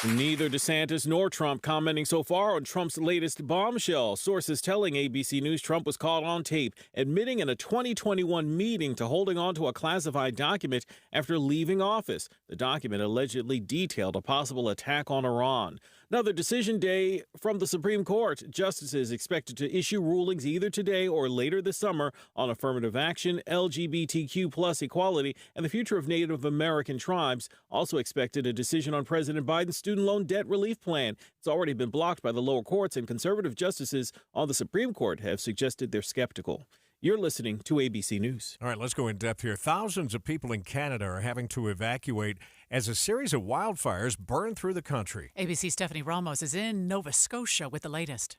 Neither DeSantis nor Trump commenting so far on Trump's latest bombshell. Sources telling ABC News Trump was caught on tape admitting in a 2021 meeting to holding on to a classified document after leaving office. The document allegedly detailed a possible attack on Iran. Another decision day from the Supreme Court. Justices expected to issue rulings either today or later this summer on affirmative action, LGBTQ plus equality, and the future of Native American tribes. Also expected a decision on President Biden's student loan debt relief plan. It's already been blocked by the lower courts, and conservative justices on the Supreme Court have suggested they're skeptical. You're listening to ABC News. All right, let's go in depth here. Thousands of people in Canada are having to evacuate as a series of wildfires burn through the country. ABC's Stephanie Ramos is in Nova Scotia with the latest.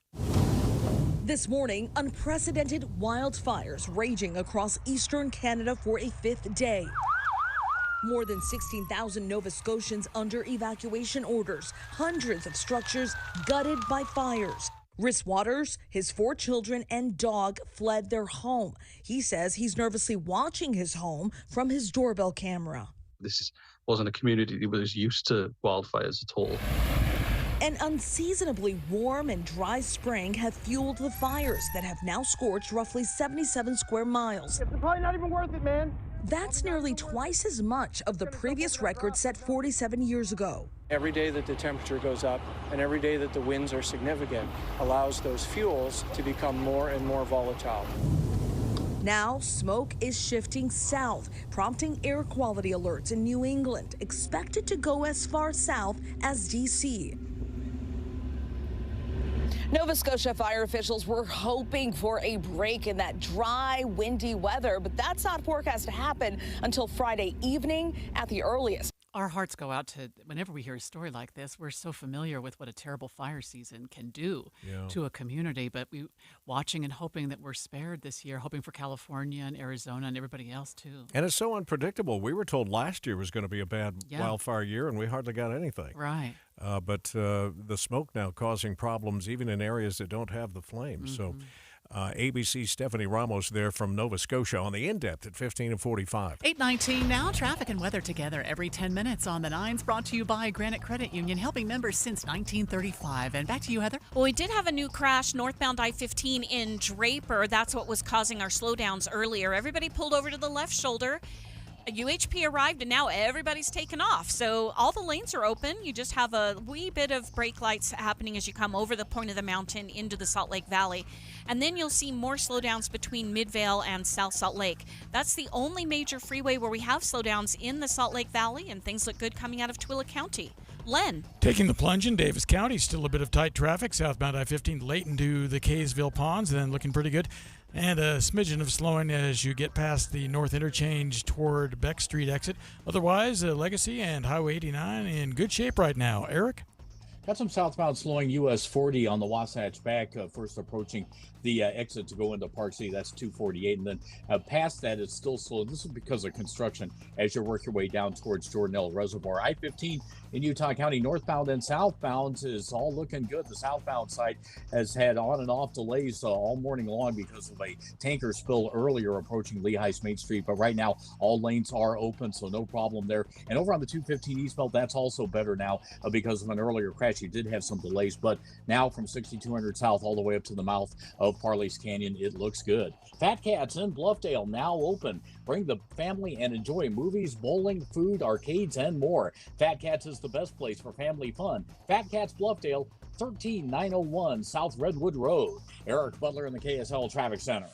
This morning, unprecedented wildfires raging across eastern Canada for a 5th day. More than 16,000 Nova Scotians under evacuation orders, hundreds of structures gutted by fires. Rhys Waters, his 4 children and dog fled their home. He says he's nervously watching his home from his doorbell camera. This wasn't a community that was used to wildfires at all. An unseasonably warm and dry spring have fueled the fires that have now scorched roughly 77 square miles. It's probably not even worth it, man. That's nearly twice as much of the previous record set 47 years ago. Every day that the temperature goes up and every day that the winds are significant allows those fuels to become more and more volatile. Now, smoke is shifting south, prompting air quality alerts in New England, expected to go as far south as D.C. Nova Scotia fire officials were hoping for a break in that dry, windy weather, but that's not forecast to happen until Friday evening at the earliest. Our hearts go out to whenever we hear a story like this. We're so familiar with what a terrible fire season can do to a community, but we watching and hoping that we're spared this year, hoping for California and Arizona and everybody else too. And it's so unpredictable. We were told last year was going to be a bad wildfire year, and we hardly got anything. Right. But the smoke now causing problems even in areas that don't have the flames. So ABC's Stephanie Ramos there from Nova Scotia on the In-Depth at 15 and 45. 8:19 now. Traffic and weather together every 10 minutes on the Nines, brought to you by Granite Credit Union, helping members since 1935. And back to you, Heather. Well, we did have a new crash northbound I-15 in Draper. That's what was causing our slowdowns earlier. Everybody pulled over to the left shoulder. A UHP arrived, and now everybody's taken off. So all the lanes are open. You just have a wee bit of brake lights happening as you come over the point of the mountain into the Salt Lake Valley. And then you'll see more slowdowns between Midvale and South Salt Lake. That's the only major freeway where we have slowdowns in the Salt Lake Valley, and things look good coming out of Tooele County. Len. Taking the plunge in Davis County, still a bit of tight traffic. Southbound I-15 late into the Kaysville Ponds, then looking pretty good. And a smidgen of slowing as you get past the North Interchange toward Beck Street exit. Otherwise, Legacy and Highway 89 in good shape right now. Eric? Got some southbound slowing US 40 on the Wasatch back, first approaching the exit to go into Park City. That's 248. And then past that, it's still slow. This is because of construction as you work your way down towards Jordanelle Reservoir. I-15 in Utah County, northbound and southbound is all looking good. The southbound side has had on and off delays all morning long because of a tanker spill earlier approaching Lehigh's Main Street. But right now, all lanes are open, so no problem there. And over on the 215 eastbound, that's also better now because of an earlier crash. You did have some delays, but now from 6200 south all the way up to the mouth of Parley's Canyon, it looks good. Fat Cats in Bluffdale now open. Bring the family and enjoy movies, bowling, food, arcades, and more. Fat Cats is the best place for family fun. Fat Cats Bluffdale, 13901 South Redwood Road. Eric Butler in the KSL Traffic Center.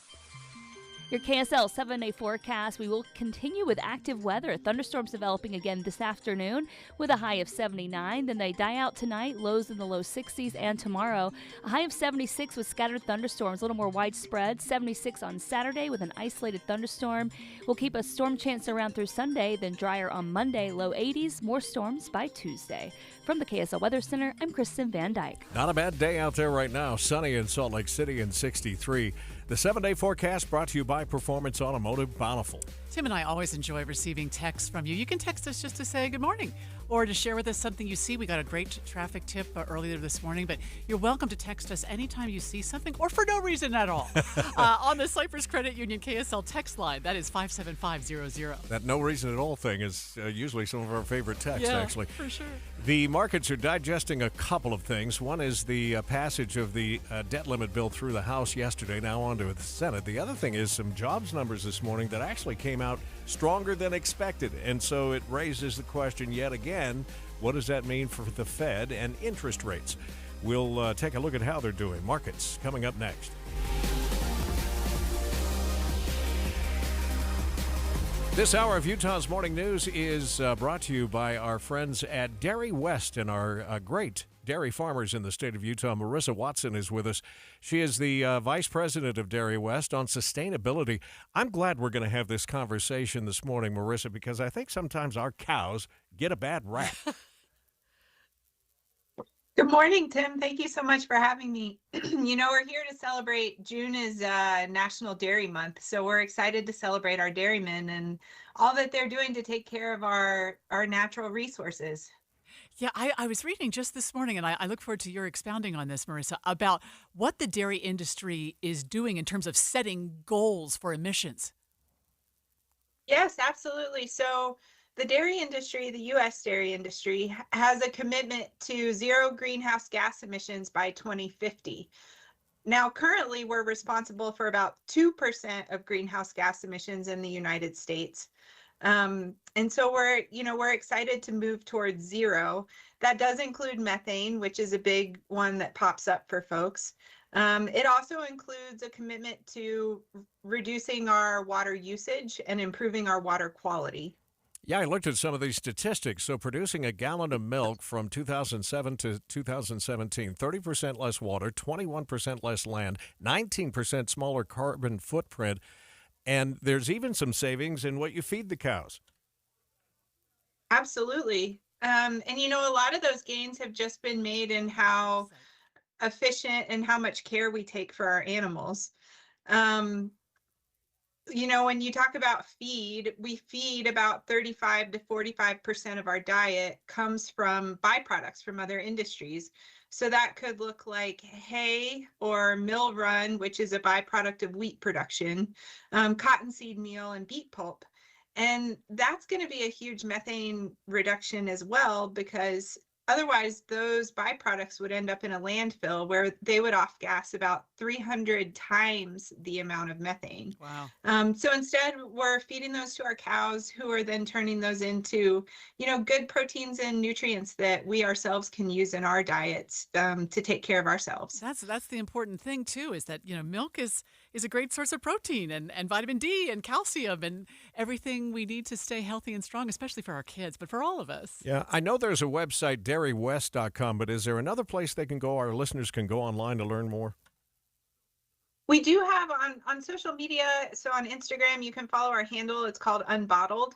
Your KSL 7-day forecast, we will continue with active weather. Thunderstorms developing again this afternoon with a high of 79. Then they die out tonight, lows in the low 60s, and tomorrow a high of 76 with scattered thunderstorms, a little more widespread. 76 on Saturday with an isolated thunderstorm. We'll keep a storm chance around through Sunday, then drier on Monday, low 80s, more storms by Tuesday. From the KSL Weather Center, I'm Kristen Van Dyke. Not a bad day out there right now. Sunny in Salt Lake City and 63. The 7-day forecast brought to you by Performance Automotive Bountiful. Tim and I always enjoy receiving texts from you. You can text us just to say good morning or to share with us something you see. We got a great traffic tip earlier this morning, but you're welcome to text us anytime you see something or for no reason at all. On the Cypress Credit Union KSL text line, that is 57500. That no reason at all thing is usually some of our favorite texts, actually. For sure. The markets are digesting a couple of things. One is the passage of the debt limit bill through the House yesterday, now on to the Senate. The other thing is some jobs numbers this morning that actually came out stronger than expected. And so it raises the question yet again, what does that mean for the Fed and interest rates? We'll take a look at how they're doing. Markets coming up next. This hour of Utah's Morning News is brought to you by our friends at Dairy West and our great dairy farmers in the state of Utah. Marissa Watson is with us. She is the vice president of Dairy West on sustainability. I'm glad we're going to have this conversation this morning, Marissa, because I think sometimes our cows get a bad rap. Good morning, Tim. Thank you so much for having me. You know, we're here to celebrate. June is National Dairy Month, so we're excited to celebrate our dairymen and all that they're doing to take care of our natural resources. Yeah, I was reading just this morning, and I look forward to your expounding on this, Marissa, about what the dairy industry is doing in terms of setting goals for emissions. Yes, absolutely. So the dairy industry, the U.S. dairy industry, has a commitment to zero greenhouse gas emissions by 2050. Now, currently, we're responsible for about 2% of greenhouse gas emissions in the United States. And so we're excited to move towards zero. That does include methane, which is a big one that pops up for folks. It also includes a commitment to reducing our water usage and improving our water quality. Yeah, I looked at some of these statistics. So producing a gallon of milk from 2007 to 2017, 30% less water, 21% less land, 19% smaller carbon footprint. And there's even some savings in what you feed the cows. Absolutely. And, you know, a lot of those gains have just been made in how efficient and how much care we take for our animals. You know, when you talk about feed, we feed about 35 to 45% of our diet comes from byproducts from other industries. So that could look like hay or mill run, which is a byproduct of wheat production, cottonseed meal, and beet pulp. And that's going to be a huge methane reduction as well, because otherwise those byproducts would end up in a landfill where they would off-gas about 300 times the amount of methane. Wow. So instead, we're feeding those to our cows, who are then turning those into, you know, good proteins and nutrients that we ourselves can use in our diets to take care of ourselves. That's the important thing, too, is that, you know, milk is a great source of protein and vitamin D and calcium and everything we need to stay healthy and strong, especially for our kids, but for all of us. Yeah, I know there's a website, dairywest.com, but is there another place they can go, our listeners can go online to learn more? We do have on social media. So on Instagram, you can follow our handle. It's called Unbottled.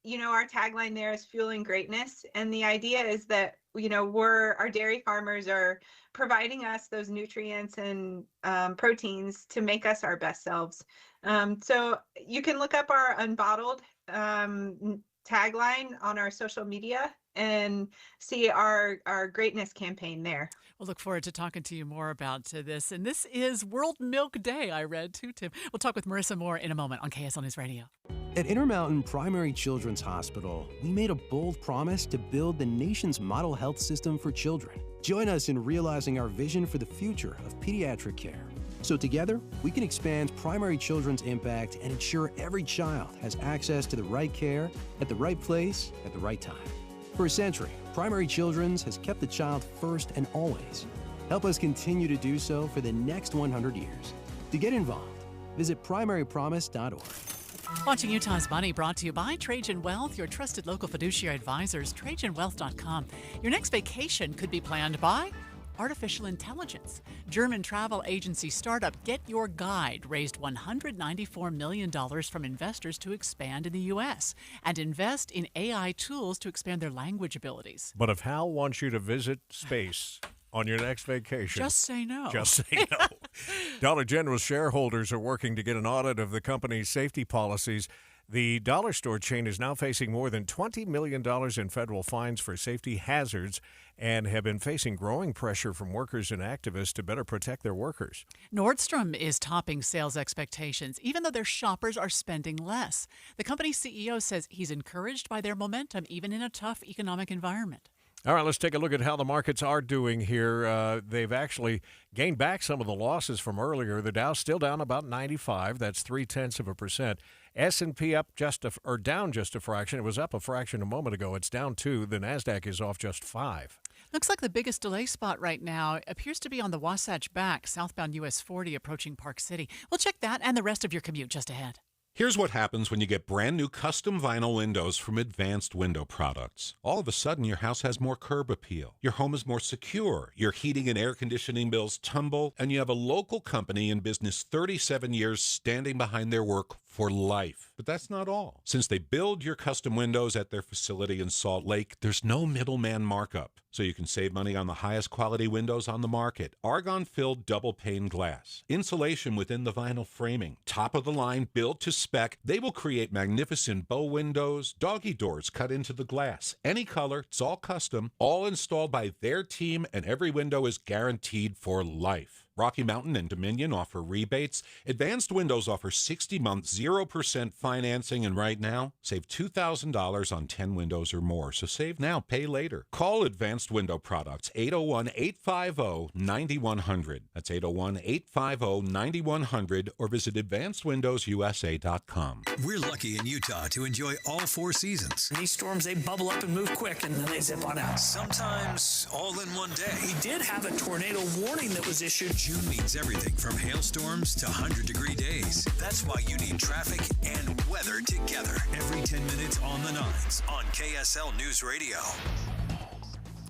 You know, our tagline there is fueling greatness. And the idea is that, you know, our dairy farmers are providing us those nutrients and proteins to make us our best selves. So you can look up our Unbottled tagline on our social media and see our greatness campaign there. We'll look forward to talking to you more about this. And this is World Milk Day, I read too, Tim. We'll talk with Marissa Moore in a moment on KSL News Radio. At Intermountain Primary Children's Hospital, we made a bold promise to build the nation's model health system for children. Join us in realizing our vision for the future of pediatric care. So together, we can expand primary children's impact and ensure every child has access to the right care at the right place at the right time. For a century, Primary Children's has kept the child first and always. Help us continue to do so for the next 100 years. To get involved, Visit primarypromise.org. Watching Utah's Money brought to you by Trajan Wealth, your trusted local fiduciary advisors, TrajanWealth.com. Your next vacation could be planned by artificial intelligence. German travel agency startup Get Your Guide raised $194 million from investors to expand in the U.S. and invest in AI tools to expand their language abilities. But if Hal wants you to visit space on your next vacation, just say no. Just say no. Dollar General shareholders are working to get an audit of the company's safety policies. The dollar store chain is now facing more than $20 million in federal fines for safety hazards and have been facing growing pressure from workers and activists to better protect their workers. Nordstrom is topping sales expectations, even though their shoppers are spending less. The company's CEO says he's encouraged by their momentum, even in a tough economic environment. All right, let's take a look at how the markets are doing here. They've actually gained back some of the losses from earlier. The Dow's still down about 95. That's 0.3%. S&P up down just a fraction. It was up a fraction a moment ago. It's down 2. The Nasdaq is off just 5. Looks like the biggest delay spot right now appears to be on the Wasatch Back, southbound US 40 approaching Park City. We'll check that and the rest of your commute just ahead. Here's what happens when you get brand new custom vinyl windows from Advanced Window Products. All of a sudden, your house has more curb appeal. Your home is more secure. Your heating and air conditioning bills tumble, and you have a local company in business 37 years standing behind their work for life. But that's not all. Since they build your custom windows at their facility in Salt Lake, there's no middleman markup. So you can save money on the highest quality windows on the market. Argon-filled double-pane glass. Insulation within the vinyl framing. Top of the line, built to spec. They will create magnificent bow windows, doggy doors cut into the glass. Any color, it's all custom, all installed by their team, and every window is guaranteed for life. Rocky Mountain and Dominion offer rebates. Advanced Windows offers 60-month 0% financing, and right now, save $2,000 on 10 windows or more. So save now, pay later. Call Advanced Window Products, 801-850-9100. That's 801-850-9100, or visit AdvancedWindowsUSA.com. We're lucky in Utah to enjoy all 4 seasons. These storms, they bubble up and move quick, and then they zip on out. Sometimes all in one day. We did have a tornado warning that was issued. June means everything from hailstorms to 100-degree days. That's why you need traffic and weather together. Every 10 minutes on the 9s on KSL News Radio.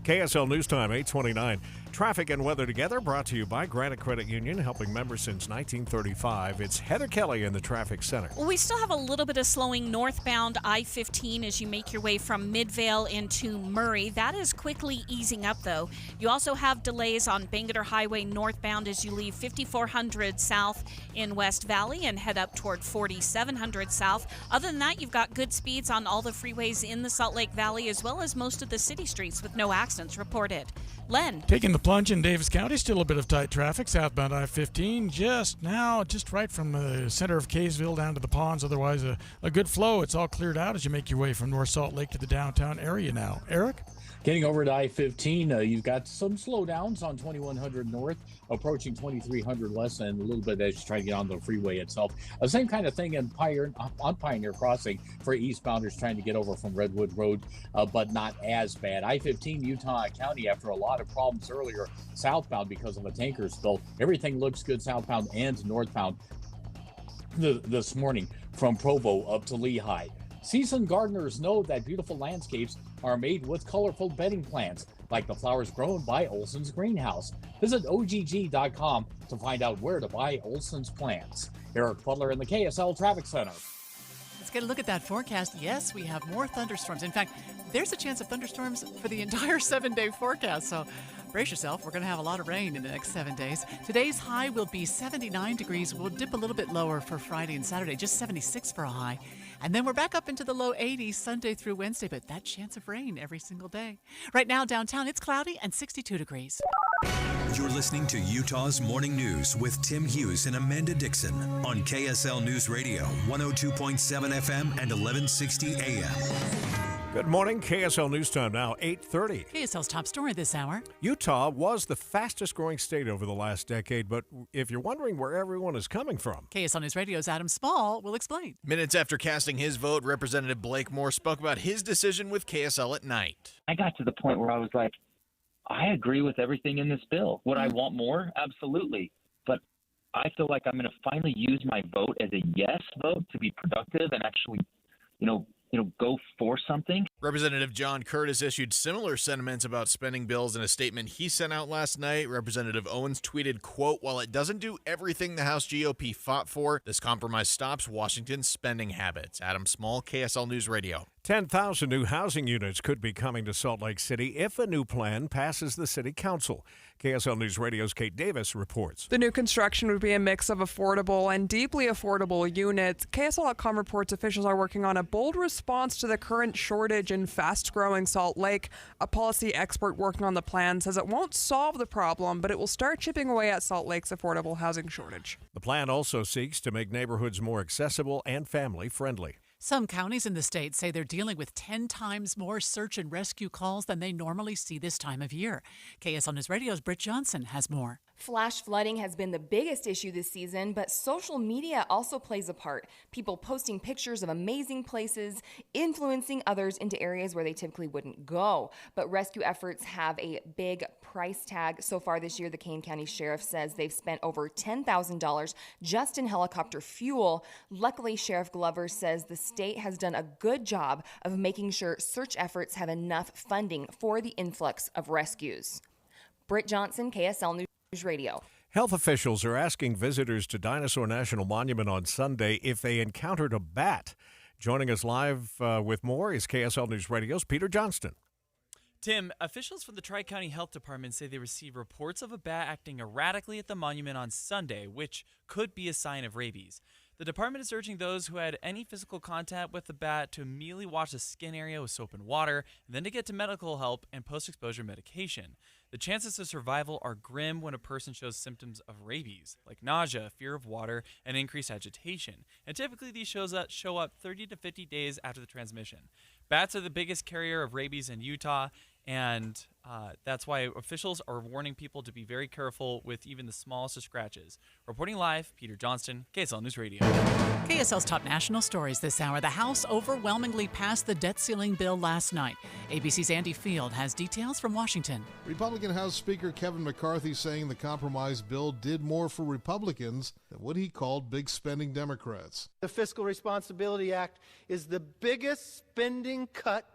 KSL News Time, 8:29. Traffic and weather together, brought to you by Granite Credit Union, helping members since 1935. It's Heather Kelly in the traffic center. Well, we still have a little bit of slowing northbound I-15 as you make your way from Midvale into Murray. That is quickly easing up, though. You also have delays on Bangerter Highway northbound as you leave 5400 south in West Valley and head up toward 4700 south. Other than that, you've got good speeds on all the freeways in the Salt Lake Valley, as well as most of the city streets with no accidents reported. Len. Taking the plunge in Davis County, still a bit of tight traffic. Southbound I-15 just right from the center of Kaysville down to the ponds. Otherwise, a good flow. It's all cleared out as you make your way from North Salt Lake to the downtown area now. Eric? Getting over to I-15, you've got some slowdowns on 2100 north, approaching 2300 west, and a little bit as you try to get on the freeway itself. Same kind of thing on Pioneer Crossing for eastbounders trying to get over from Redwood Road, but not as bad. I-15 Utah County, after a lot of problems earlier, southbound because of a tanker spill. Everything looks good southbound and northbound this morning from Provo up to Lehigh. Seasoned gardeners know that beautiful landscapes are made with colorful bedding plants, like the flowers grown by Olson's Greenhouse. Visit OGG.com to find out where to buy Olson's plants. Eric Butler in the KSL Traffic Center. Let's get a look at that forecast. Yes, we have more thunderstorms. In fact, there's a chance of thunderstorms for the entire 7-day forecast. So brace yourself. We're going to have a lot of rain in the next 7 days. Today's high will be 79 degrees. We'll dip a little bit lower for Friday and Saturday, just 76 for a high. And then we're back up into the low 80s Sunday through Wednesday, but that chance of rain every single day. Right now, downtown, it's cloudy and 62 degrees. You're listening to Utah's Morning News with Tim Hughes and Amanda Dixon on KSL News Radio, 102.7 FM and 1160 AM. Good morning. KSL News Time now, 8:30. KSL's top story this hour. Utah was the fastest growing state over the last decade, but if you're wondering where everyone is coming from, KSL News Radio's Adam Small will explain. Minutes after casting his vote, Representative Blake Moore spoke about his decision with KSL at night. I got to the point where I was like, I agree with everything in this bill. Would I want more? Absolutely. But I feel like I'm going to finally use my vote as a yes vote to be productive and actually, go for something. Representative John Curtis issued similar sentiments about spending bills in a statement he sent out last night. Representative Owens tweeted, quote, "While it doesn't do everything the House GOP fought for, this compromise stops Washington's spending habits." Adam Small, KSL News Radio. 10,000 new housing units could be coming to Salt Lake City if a new plan passes the city council. KSL News Radio's Kate Davis reports. The new construction would be a mix of affordable and deeply affordable units. KSL.com reports officials are working on a bold response to the current shortage in fast-growing Salt Lake. A policy expert working on the plan says it won't solve the problem, but it will start chipping away at Salt Lake's affordable housing shortage. The plan also seeks to make neighborhoods more accessible and family-friendly. Some counties in the state say they're dealing with 10 times more search and rescue calls than they normally see this time of year. KSL News Radio's Britt Johnson has more. Flash flooding has been the biggest issue this season, but social media also plays a part. People posting pictures of amazing places, influencing others into areas where they typically wouldn't go. But rescue efforts have a big price tag. So far this year, the Kane County Sheriff says they've spent over $10,000 just in helicopter fuel. Luckily, Sheriff Glover says the state has done a good job of making sure search efforts have enough funding for the influx of rescues. Britt Johnson, KSL News Radio. Health officials are asking visitors to Dinosaur National Monument on Sunday if they encountered a bat. Joining us live with more is KSL News Radio's Peter Johnston. Tim, officials from the Tri-County Health Department say they received reports of a bat acting erratically at the monument on Sunday, which could be a sign of rabies. The department is urging those who had any physical contact with the bat to immediately wash the skin area with soap and water, and then to get to medical help and post-exposure medication. The chances of survival are grim when a person shows symptoms of rabies, like nausea, fear of water, and increased agitation. And typically these show up 30 to 50 days after the transmission. Bats are the biggest carrier of rabies in Utah, and that's why officials are warning people to be very careful with even the smallest of scratches. Reporting live, Peter Johnston, KSL News Radio. KSL's top national stories this hour. The House overwhelmingly passed the debt ceiling bill last night. ABC's Andy Field has details from Washington. Republican House Speaker Kevin McCarthy saying the compromise bill did more for Republicans than what he called big spending Democrats. The Fiscal Responsibility Act is the biggest spending cut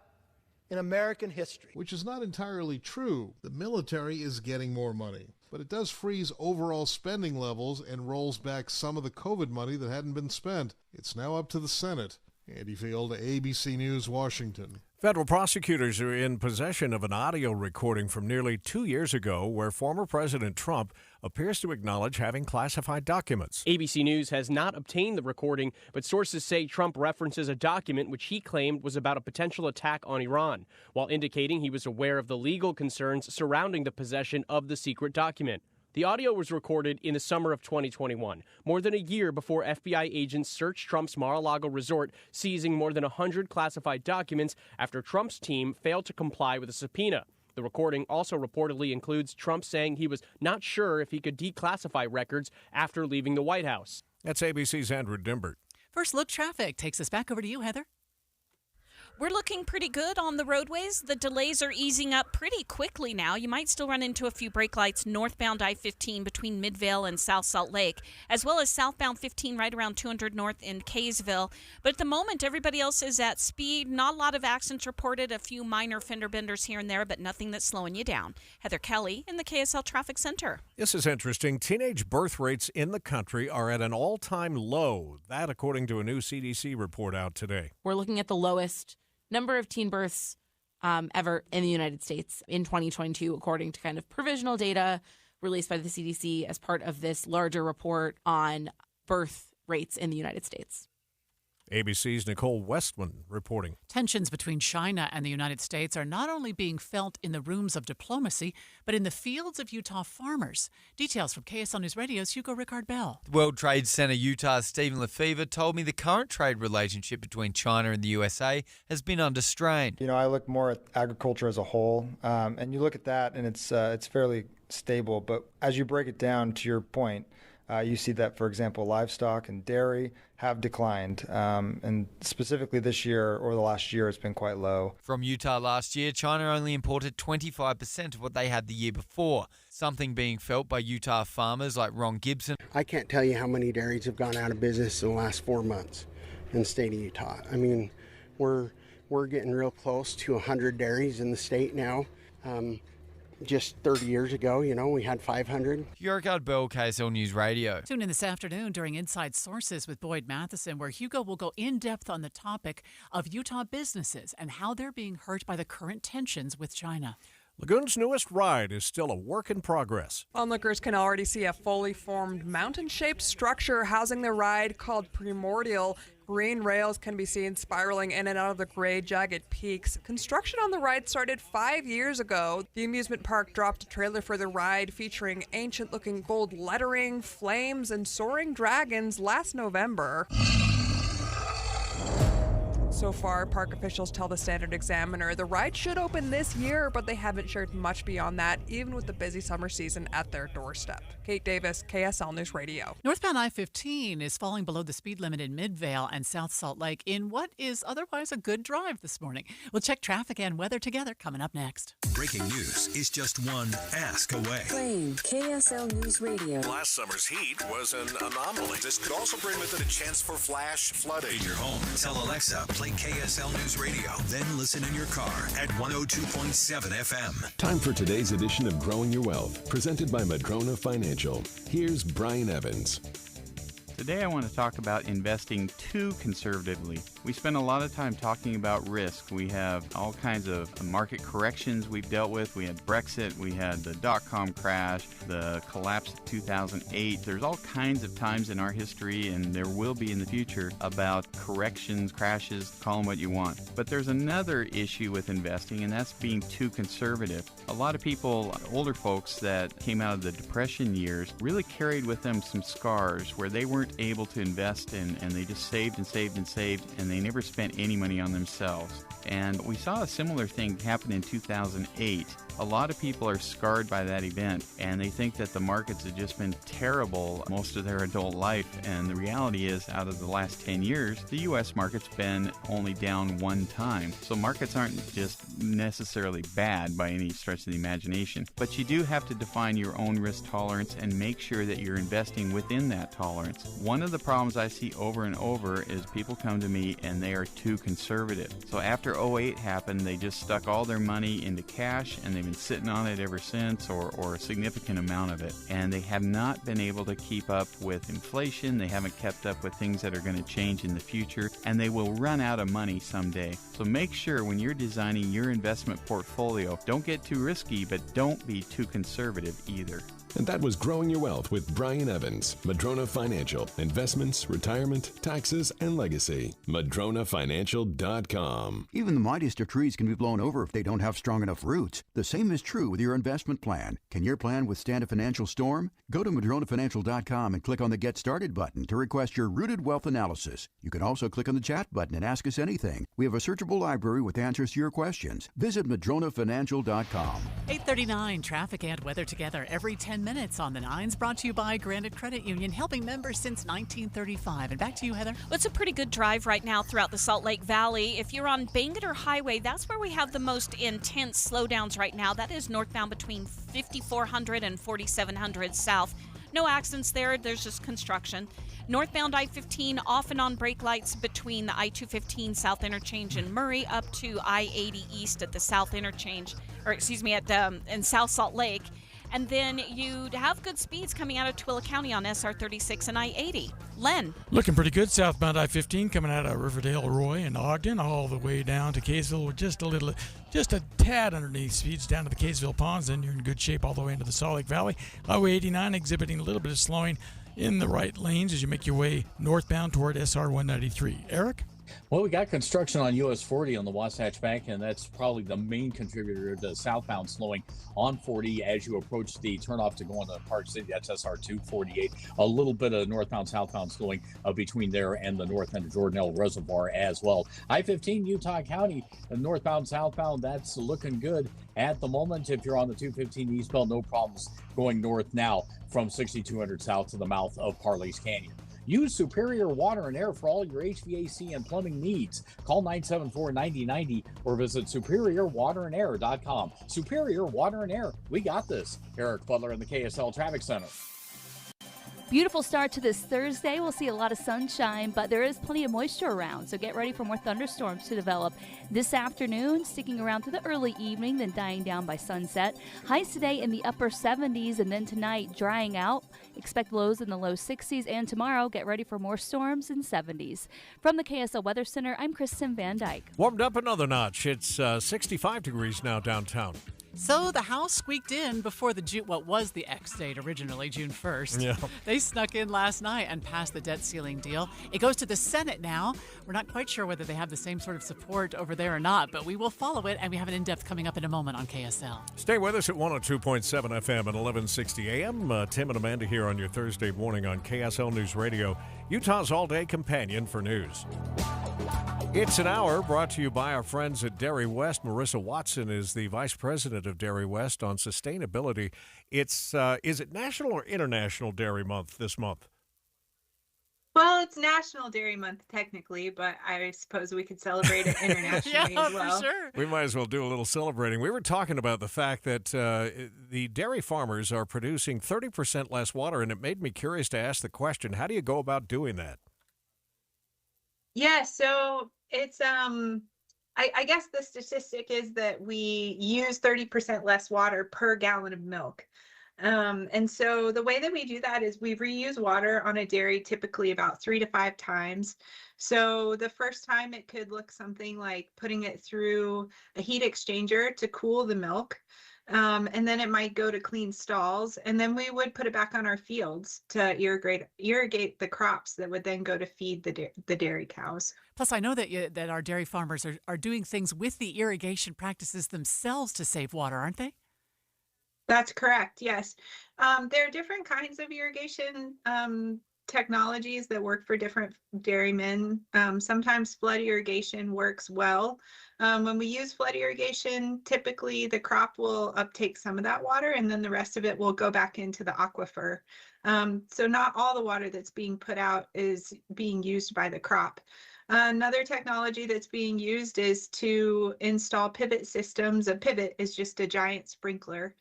in American history. Which is not entirely true. The military is getting more money, but it does freeze overall spending levels and rolls back some of the COVID money that hadn't been spent. It's now up to the Senate. Andy Field, ABC News, Washington. Federal prosecutors are in possession of an audio recording from nearly 2 years ago where former President Trump appears to acknowledge having classified documents. ABC News has not obtained the recording, but sources say Trump references a document which he claimed was about a potential attack on Iran, while indicating he was aware of the legal concerns surrounding the possession of the secret document. The audio was recorded in the summer of 2021, more than a year before FBI agents searched Trump's Mar-a-Lago resort, seizing more than 100 classified documents after Trump's team failed to comply with a subpoena. The recording also reportedly includes Trump saying he was not sure if he could declassify records after leaving the White House. That's ABC's Andrew Dimbert. First Look Traffic takes us back over to you, Heather. We're looking pretty good on the roadways. The delays are easing up pretty quickly now. You might still run into a few brake lights northbound I-15 between Midvale and South Salt Lake, as well as southbound 15 right around 200 North in Kaysville. But at the moment, everybody else is at speed. Not a lot of accidents reported, a few minor fender benders here and there, but nothing that's slowing you down. Heather Kelly in the KSL Traffic Center. This is interesting. Teenage birth rates in the country are at an all-time low. That according to a new CDC report out today. We're looking at the lowest number of teen births ever in the United States in 2022, according to kind of provisional data released by the CDC as part of this larger report on birth rates in the United States. ABC's Nicole Westman reporting. Tensions between China and the United States are not only being felt in the rooms of diplomacy, but in the fields of Utah farmers. Details from KSL News Radio's Hugo Ricard-Bell. World Trade Center Utah's Stephen Lefevre told me the current trade relationship between China and the USA has been under strain. You know, I look more at agriculture as a whole, and you look at that, and it's fairly stable. But as you break it down, to your point, You see that, for example, livestock and dairy have declined. And specifically this year or the last year, it's been quite low. From Utah last year, China only imported 25% of what they had the year before, something being felt by Utah farmers like Ron Gibson. I can't tell you how many dairies have gone out of business in the last 4 months in the state of Utah. I mean, we're getting real close to 100 dairies in the state now. Just 30 years ago, we had 500. Yurikard Bell, KSL News Radio. Tune in this afternoon during Inside Sources with Boyd Matheson, where Hugo will go in depth on the topic of Utah businesses and how they're being hurt by the current tensions with China. Lagoon's newest ride is still a work in progress. Onlookers can already see a fully formed mountain-shaped structure housing the ride called Primordial. Green rails can be seen spiraling in and out of the gray, jagged peaks. Construction on the ride started 5 years ago. The amusement park dropped a trailer for the ride featuring ancient-looking gold lettering, flames, and soaring dragons last November. So far, park officials tell the Standard Examiner the ride should open this year, but they haven't shared much beyond that, even with the busy summer season at their doorstep. Kate Davis, KSL News Radio. Northbound I-15 is falling below the speed limit in Midvale and South Salt Lake in what is otherwise a good drive this morning. We'll check traffic and weather together coming up next. Breaking news is just one ask away. Playing KSL News Radio. Last summer's heat was an anomaly. This could also bring with it a chance for flash flooding. In your home, tell Alexa, play KSL News Radio. Then listen in your car at 102.7 FM. Time for today's edition of Growing Your Wealth, presented by Madrona Financial. Here's Brian Evans. Today I want to talk about investing too conservatively. We spend a lot of time talking about risk. We have all kinds of market corrections we've dealt with. We had Brexit, we had the dot-com crash, the collapse of 2008. There's all kinds of times in our history, and there will be in the future, about corrections, crashes, call them what you want. But there's another issue with investing, and that's being too conservative. A lot of people, older folks that came out of the Depression years, really carried with them some scars where they weren't able to invest and they just saved and saved and saved, and they never spent any money on themselves. And we saw a similar thing happen in 2008. A lot of people are scarred by that event, and they think that the markets have just been terrible most of their adult life. And the reality is, out of the last 10 years, the U.S. market's been only down one time. So markets aren't just necessarily bad by any stretch of the imagination. But you do have to define your own risk tolerance and make sure that you're investing within that tolerance. One of the problems I see over and over is people come to me and they are too conservative. So after 2008 happened, they just stuck all their money into cash, and they've been sitting on it ever since, or a significant amount of it. And they have not been able to keep up with inflation. They haven't kept up with things that are going to change in the future, and they will run out of money someday. So make sure when you're designing your investment portfolio, don't get too risky, but don't be too conservative either. And that was Growing Your Wealth with Brian Evans, Madrona Financial. Investments, retirement, taxes, and legacy. MadronaFinancial.com. Even the mightiest of trees can be blown over if they don't have strong enough roots. The same is true with your investment plan. Can your plan withstand a financial storm? Go to MadronaFinancial.com and click on the Get Started button to request your Rooted Wealth Analysis. You can also click on the chat button and ask us anything. We have a searchable library with answers to your questions. Visit MadronaFinancial.com. 8:39 traffic and weather together every 10 minutes on the Nines, brought to you by Granite Credit Union, helping members since 1935. And back to you, Heather. Well, it's a pretty good drive right now throughout the Salt Lake Valley. If you're on Bangerter Highway, that's where we have the most intense slowdowns right now. That is northbound between 5400 and 4700 south. No accidents there. There's just construction. Northbound I-15 off and on brake lights between the I-215 South Interchange and Murray up to I-80 East at the South Interchange, in South Salt Lake. And then you'd have good speeds coming out of Twilla County on SR36 and I-80. Len. Looking pretty good southbound I-15 coming out of Riverdale, Roy, and Ogden all the way down to Kaysville with just a tad underneath speeds down to the Kaysville Ponds. Then you're in good shape all the way into the Salt Lake Valley. Highway 89 exhibiting a little bit of slowing in the right lanes as you make your way northbound toward SR 193. Eric? Well, we got construction on US 40 on the Wasatch Bank, and that's probably the main contributor to southbound slowing on 40 as you approach the turnoff to go into Park City. That's SR2 48. A little bit of northbound, southbound slowing between there and the north end of Jordanelle Reservoir as well. I-15 Utah County, northbound, southbound, that's looking good at the moment. If you're on the 215 eastbound, no problems going north now from 6200 south to the mouth of Parley's Canyon. Use Superior Water and Air for all your HVAC and plumbing needs. Call 974-9090 or visit superiorwaterandair.com. Superior Water and Air, we got this. Eric Butler in the KSL Traffic Center. Beautiful start to this Thursday. We'll see a lot of sunshine, but there is plenty of moisture around, so get ready for more thunderstorms to develop this afternoon, sticking around through the early evening, then dying down by sunset. Highs today in the upper 70s, and then tonight drying out. Expect lows in the low 60s, and tomorrow get ready for more storms in 70s. From the KSL Weather Center, I'm Kristen Van Dyke. Warmed up another notch. It's 65 degrees now downtown. So the House squeaked in before what was the X date originally, June 1st. Yeah. They snuck in last night and passed the debt ceiling deal. It goes to the Senate now. We're not quite sure whether they have the same sort of support over there or not, but we will follow it, and we have an in-depth coming up in a moment on KSL. Stay with us at 102.7 FM and 1160 AM. Tim and Amanda here on your Thursday morning on KSL News Radio, Utah's all-day companion for news. It's an hour brought to you by our friends at Dairy West. Marissa Watson is the vice president of Dairy West on sustainability. It's is it National or International Dairy Month this month? Well, it's National Dairy Month technically, but I suppose we could celebrate it internationally as well. For sure. We might as well do a little celebrating. We were talking about the fact that the dairy farmers are producing 30% less water, and it made me curious to ask the question, how do you go about doing that? Yeah, so it's I guess the statistic is that we use 30% less water per gallon of milk. And so the way that we do that is we reuse water on a dairy typically about 3 to 5 times. So the first time it could look something like putting it through a heat exchanger to cool the milk. And then it might go to clean stalls, and then we would put it back on our fields to irrigate the crops that would then go to feed the dairy cows. Plus, I know that our dairy farmers are doing things with the irrigation practices themselves to save water, aren't they? That's correct, yes. There are different kinds of irrigation technologies that work for different dairymen. Sometimes flood irrigation works well. When we use flood irrigation, typically the crop will uptake some of that water, and then the rest of it will go back into the aquifer. So not all the water that's being put out is being used by the crop. Another technology that's being used is to install pivot systems. A pivot is just a giant sprinkler.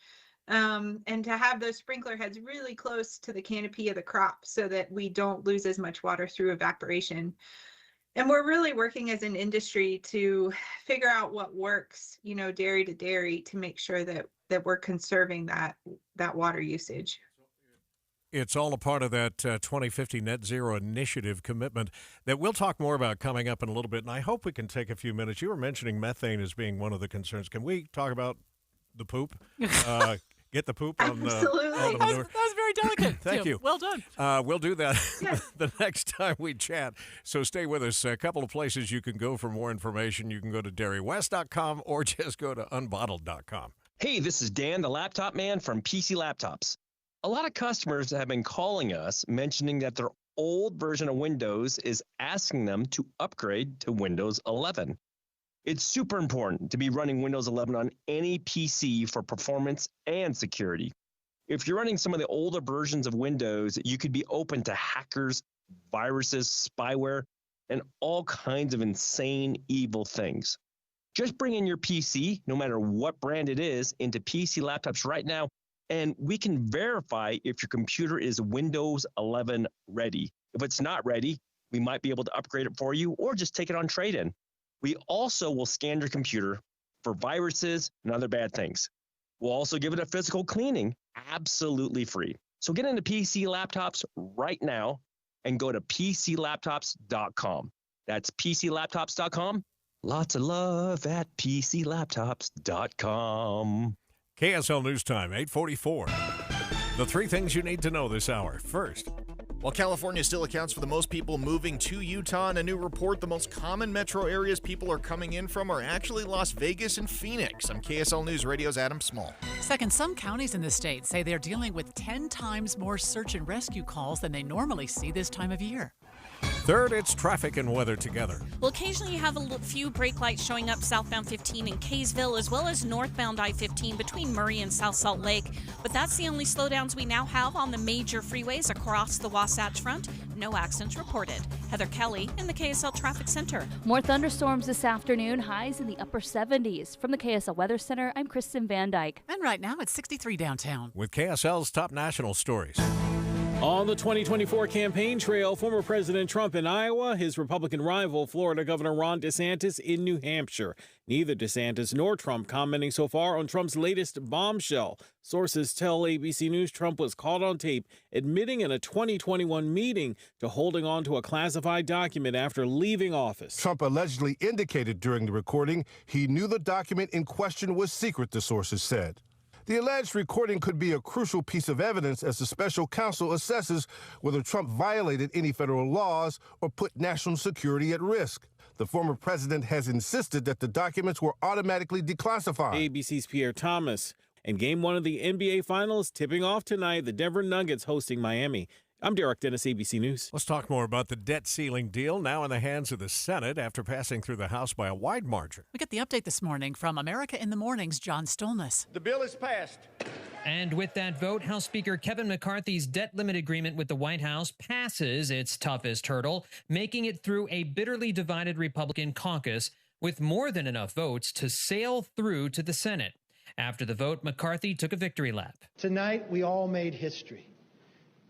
And to have those sprinkler heads really close to the canopy of the crop so that we don't lose as much water through evaporation. And we're really working as an industry to figure out what works, dairy to dairy, to make sure that we're conserving that water usage. It's all a part of that 2050 Net Zero Initiative commitment that we'll talk more about coming up in a little bit. And I hope we can take a few minutes. You were mentioning methane as being one of the concerns. Can we talk about the poop? Get the poop on Absolutely. the manure. That was very delicate. Thank you. Well done. We'll do that the next time we chat. So stay with us. A couple of places you can go for more information. You can go to dairywest.com or just go to unbottled.com. Hey, this is Dan, the laptop man from PC Laptops. A lot of customers have been calling us mentioning that their old version of Windows is asking them to upgrade to Windows 11. It's super important to be running Windows 11 on any PC for performance and security. If you're running some of the older versions of Windows, you could be open to hackers, viruses, spyware, and all kinds of insane, evil things. Just bring in your PC, no matter what brand it is, into PC Laptops right now, and we can verify if your computer is Windows 11 ready. If it's not ready, we might be able to upgrade it for you or just take it on trade-in. We also will scan your computer for viruses and other bad things. We'll also give it a physical cleaning, absolutely free. So get into PC Laptops right now and go to PCLaptops.com. That's PCLaptops.com. Lots of love at PCLaptops.com. KSL News Time, 8:44. The three things you need to know this hour. First, While California still accounts for the most people moving to Utah, in a new report, the most common metro areas people are coming in from are actually Las Vegas and Phoenix. I'm KSL News Radio's Adam Small. Second, some counties in the state say they're dealing with 10 times more search and rescue calls than they normally see this time of year. Third, it's traffic and weather together. We'll occasionally have a few brake lights showing up southbound 15 in Kaysville, as well as northbound I-15 between Murray and South Salt Lake. But that's the only slowdowns we now have on the major freeways across the Wasatch Front. No accidents reported. Heather Kelly in the KSL Traffic Center. More thunderstorms this afternoon, highs in the upper 70s. From the KSL Weather Center, I'm Kristen Van Dyke. And right now it's 63 downtown. With KSL's top national stories. On the 2024 campaign trail, former President Trump in Iowa, his Republican rival, Florida Governor Ron DeSantis in New Hampshire. Neither DeSantis nor Trump commenting so far on Trump's latest bombshell. Sources tell ABC News Trump was caught on tape admitting in a 2021 meeting to holding on to a classified document after leaving office. Trump allegedly indicated during the recording he knew the document in question was secret, the sources said. The alleged recording could be a crucial piece of evidence as the special counsel assesses whether Trump violated any federal laws or put national security at risk. The former president has insisted that the documents were automatically declassified. ABC's Pierre Thomas. And Game 1 of the NBA Finals tipping off tonight, the Denver Nuggets hosting Miami. I'm Derek Dennis, ABC News. Let's talk more about the debt ceiling deal now in the hands of the Senate after passing through the House by a wide margin. We get the update this morning from America in the Morning's John Stolness. The bill is passed. And with that vote, House Speaker Kevin McCarthy's debt limit agreement with the White House passes its toughest hurdle, making it through a bitterly divided Republican caucus with more than enough votes to sail through to the Senate. After the vote, McCarthy took a victory lap. Tonight, we all made history,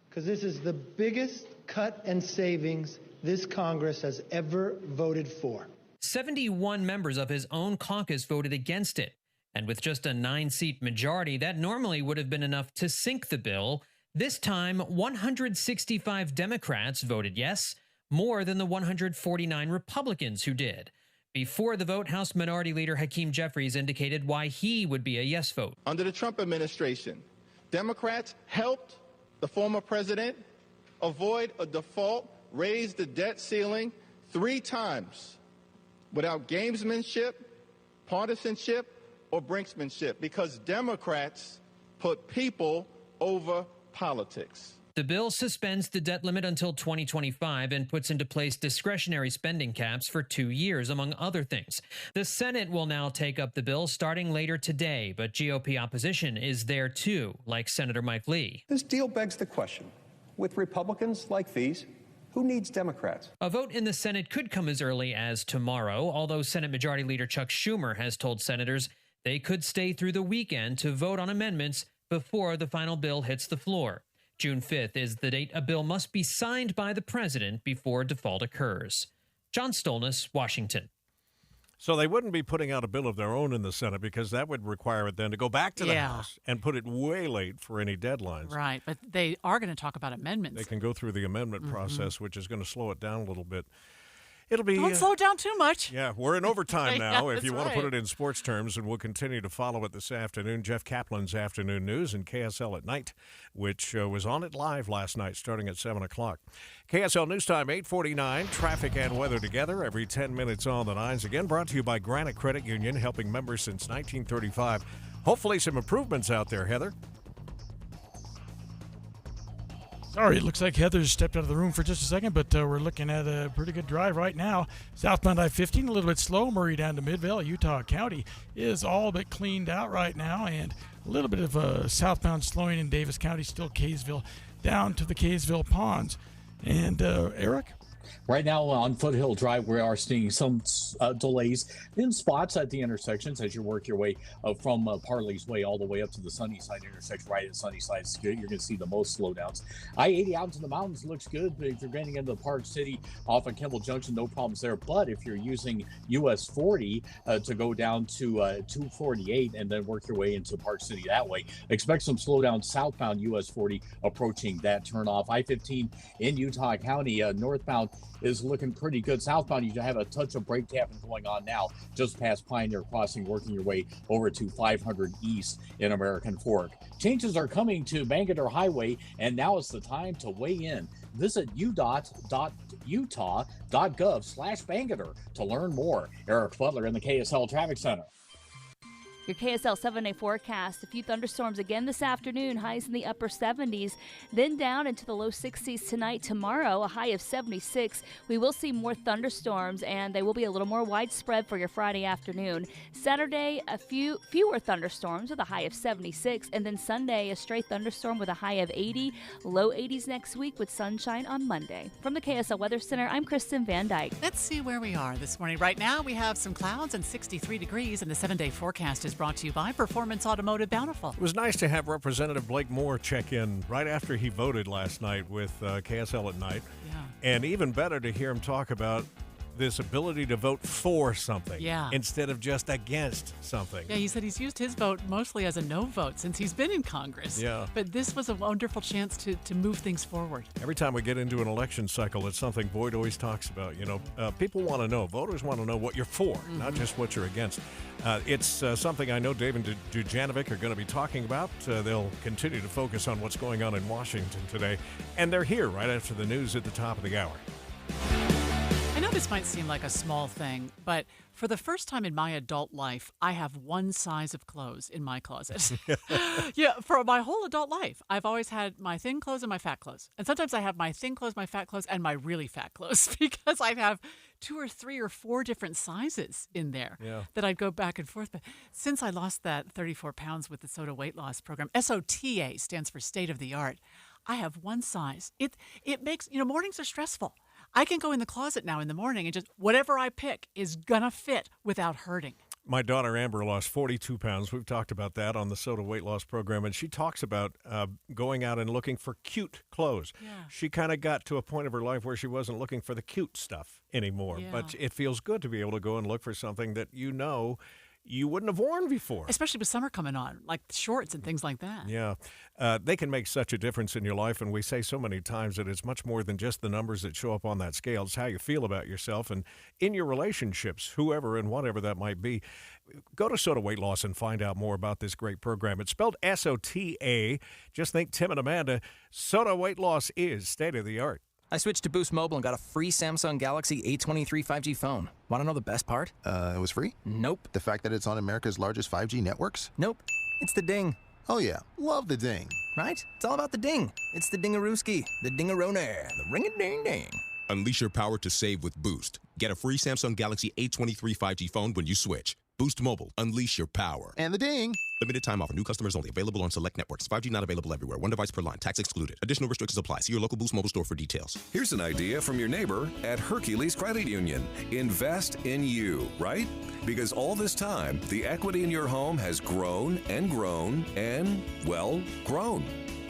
because this is the biggest cut and savings this Congress has ever voted for. 71 members of his own caucus voted against it. And with just a 9-seat majority, that normally would have been enough to sink the bill. This time, 165 Democrats voted yes, more than the 149 Republicans who did. Before the vote, House Minority Leader Hakeem Jeffries indicated why he would be a yes vote. Under the Trump administration, Democrats helped the former president avoid a default, raise the debt ceiling 3 times without gamesmanship, partisanship, or brinksmanship, because Democrats put people over politics. The bill suspends the debt limit until 2025 and puts into place discretionary spending caps for 2 years, among other things. The Senate will now take up the bill starting later today, but GOP opposition is there too, like Senator Mike Lee. This deal begs the question, with Republicans like these, who needs Democrats? A vote in the Senate could come as early as tomorrow, although Senate Majority Leader Chuck Schumer has told senators they could stay through the weekend to vote on amendments before the final bill hits the floor. June 5th is the date a bill must be signed by the president before default occurs. John Stolness, Washington. So they wouldn't be putting out a bill of their own in the Senate because that would require it then to go back to the Yeah. House and put it way late for any deadlines. Right, but they are going to talk about amendments. They can go through the amendment process, which is going to slow it down a little bit. It'll be Don't slow it down too much. Yeah, we're in overtime now, Yeah, if you that's want to put right. it in sports terms, and we'll continue to follow it this afternoon. Jeff Kaplan's Afternoon News and KSL at Night, which was on it live last night starting at 7 o'clock. KSL News Time, 8:49, traffic and weather together every 10 minutes on the nines. Again, brought to you by Granite Credit Union, helping members since 1935. Hopefully some improvements out there, Heather. Sorry, it looks like Heather's stepped out of the room for just a second, but we're looking at a pretty good drive right now. Southbound I-15, a little bit slow. Murray down to Midvale. Utah County is all but cleaned out right now, and a little bit of southbound slowing in Davis County, still Kaysville, down to the Kaysville Ponds. And Eric? Right now on Foothill Drive, we are seeing some delays in spots at the intersections as you work your way from Parley's Way all the way up to the Sunnyside intersection. Right at Sunnyside, you're going to see the most slowdowns. I-80 out into the mountains looks good. If you're getting into Park City off of Kimball Junction, no problems there. But if you're using US 40 to go down to 248 and then work your way into Park City that way, expect some slowdown southbound US 40 approaching that turnoff. I-15 in Utah County, northbound is looking pretty good. Southbound, you have a touch of brake tapping going on now, just past Pioneer Crossing, working your way over to 500 East in American Fork. Changes are coming to Bangalore Highway, and now is the time to weigh in. Visit utah.gov/Bangerter to learn more. Eric Butler in the KSL Traffic Center. Your KSL 7-day forecast. A few thunderstorms again this afternoon, highs in the upper 70s, then down into the low 60s tonight. Tomorrow, a high of 76. We will see more thunderstorms, and they will be a little more widespread for your Friday afternoon. Saturday, fewer thunderstorms with a high of 76, and then Sunday, a stray thunderstorm with a high of 80. Low 80s next week with sunshine on Monday. From the KSL Weather Center, I'm Kristen Van Dyke. Let's see where we are this morning. Right now, we have some clouds and 63 degrees, and the 7-day forecast is brought to you by Performance Automotive Bountiful. It was nice to have Representative Blake Moore check in right after he voted last night with KSL at Night. Yeah. And even better to hear him talk about this ability to vote for something instead of just against something. Yeah, he said he's used his vote mostly as a no vote since he's been in Congress. Yeah. But this was a wonderful chance to move things forward. Every time we get into an election cycle, it's something Boyd always talks about. People want to know, voters want to know what you're for, not just what you're against. It's something I know Dave and Dujanovic are going to be talking about. They'll continue to focus on what's going on in Washington today. And they're here right after the news at the top of the hour. I know this might seem like a small thing, but for the first time in my adult life, I have one size of clothes in my closet. Yeah, for my whole adult life, I've always had my thin clothes and my fat clothes. And sometimes I have my thin clothes, my fat clothes, and my really fat clothes because I have 2 or 3 or 4 different sizes in there that I'd go back and forth. But since I lost that 34 pounds with the SOTA weight loss program, SOTA stands for state of the art. I have one size. It makes, mornings are stressful. I can go in the closet now in the morning and just whatever I pick is gonna fit without hurting. My daughter Amber lost 42 pounds. We've talked about that on the SOTA weight loss program, and she talks about going out and looking for cute clothes. Yeah. She kind of got to a point of her life where she wasn't looking for the cute stuff anymore, but it feels good to be able to go and look for something that you wouldn't have worn before. Especially with summer coming on, like shorts and things like that. Yeah. They can make such a difference in your life, and we say so many times that it's much more than just the numbers that show up on that scale. It's how you feel about yourself and in your relationships, whoever and whatever that might be. Go to SOTA Weight Loss and find out more about this great program. It's spelled SOTA. Just think Tim and Amanda. SOTA Weight Loss is state-of-the-art. I switched to Boost Mobile and got a free Samsung Galaxy A23 5G phone. Want to know the best part? It was free? Nope. The fact that it's on America's largest 5G networks? Nope. It's the ding. Oh yeah, love the ding. Right? It's all about the ding. It's the dingarooski, the dingarone, the ring-a-ding-ding. Unleash your power to save with Boost. Get a free Samsung Galaxy A23 5G phone when you switch. Boost Mobile. Unleash your power. And the ding. Limited time offer. New customers only. Available on select networks. 5G not available everywhere. One device per line. Tax excluded. Additional restrictions apply. See your local Boost Mobile store for details. Here's an idea from your neighbor at Hercules Credit Union. Invest in you, right? Because all this time, the equity in your home has grown and grown and, well, grown.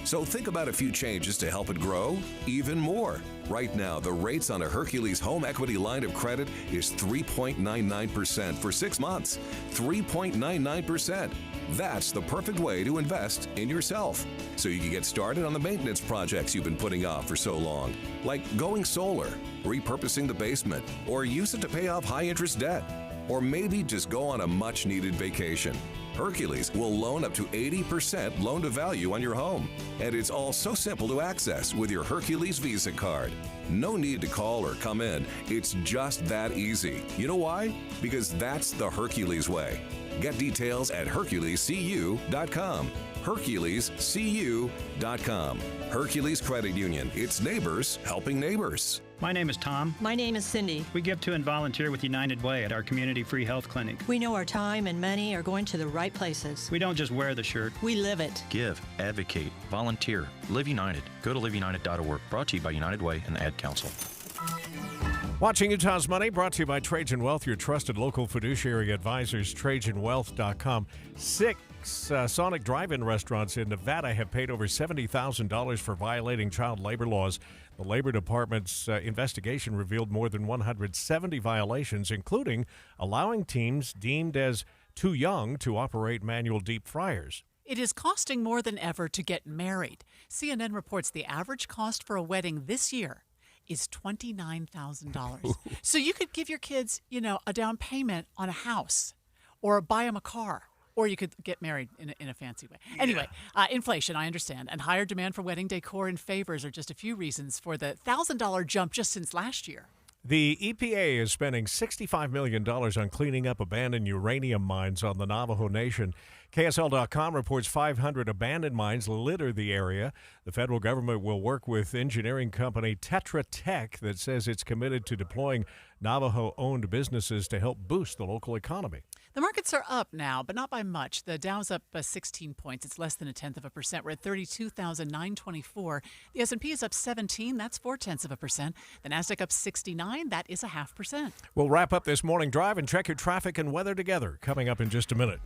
So think about a few changes to help it grow even more. Right now, the rates on a Hercules home equity line of credit is 3.99% for 6 months. 3.99%. That's the perfect way to invest in yourself. So you can get started on the maintenance projects you've been putting off for so long, like going solar, repurposing the basement, or use it to pay off high-interest debt, or maybe just go on a much-needed vacation. Hercules will loan up to 80% loan to value on your home. And it's all so simple to access with your Hercules Visa card. No need to call or come in. It's just that easy. You know why? Because that's the Hercules way. Get details at HerculesCU.com. HerculesCU.com. Hercules Credit Union. It's neighbors helping neighbors. My name is Tom. My name is Cindy. We give to and volunteer with United Way at our community free health clinic. We know our time and money are going to the right places. We don't just wear the shirt. We live it. Give, advocate, volunteer, Live United. Go to liveunited.org. Brought to you by United Way and the Ad Council. Watching Utah's Money, brought to you by Trajan Wealth, your trusted local fiduciary advisors, TrajanWealth.com. 6 Sonic Drive-In restaurants in Nevada have paid over $70,000 for violating child labor laws. The Labor Department's investigation revealed more than 170 violations, including allowing teens deemed as too young to operate manual deep fryers. It is costing more than ever to get married. CNN reports the average cost for a wedding this year is $29,000. So you could give your kids, a down payment on a house or buy them a car Or you could get married in a fancy way. Anyway, inflation, I understand, and higher demand for wedding decor and favors are just a few reasons for the $1,000 jump just since last year. The EPA is spending $65 million on cleaning up abandoned uranium mines on the Navajo Nation. KSL.com reports 500 abandoned mines litter the area. The federal government will work with engineering company Tetra Tech that says it's committed to deploying Navajo-owned businesses to help boost the local economy. The markets are up now, but not by much. The Dow's up 16 points. It's less than 0.1%. We're at 32,924. The S&P is up 17. That's 0.4%. The Nasdaq up 69. That is 0.5%. We'll wrap up this morning drive and check your traffic and weather together coming up in just a minute.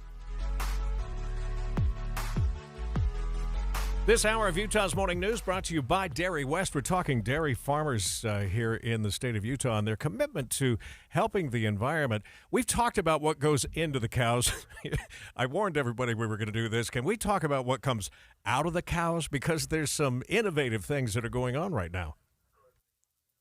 This hour of Utah's Morning News brought to you by Dairy West. We're talking dairy farmers here in the state of Utah and their commitment to helping the environment. We've talked about what goes into the cows. I warned everybody we were going to do this. Can we talk about what comes out of the cows? Because there's some innovative things that are going on right now.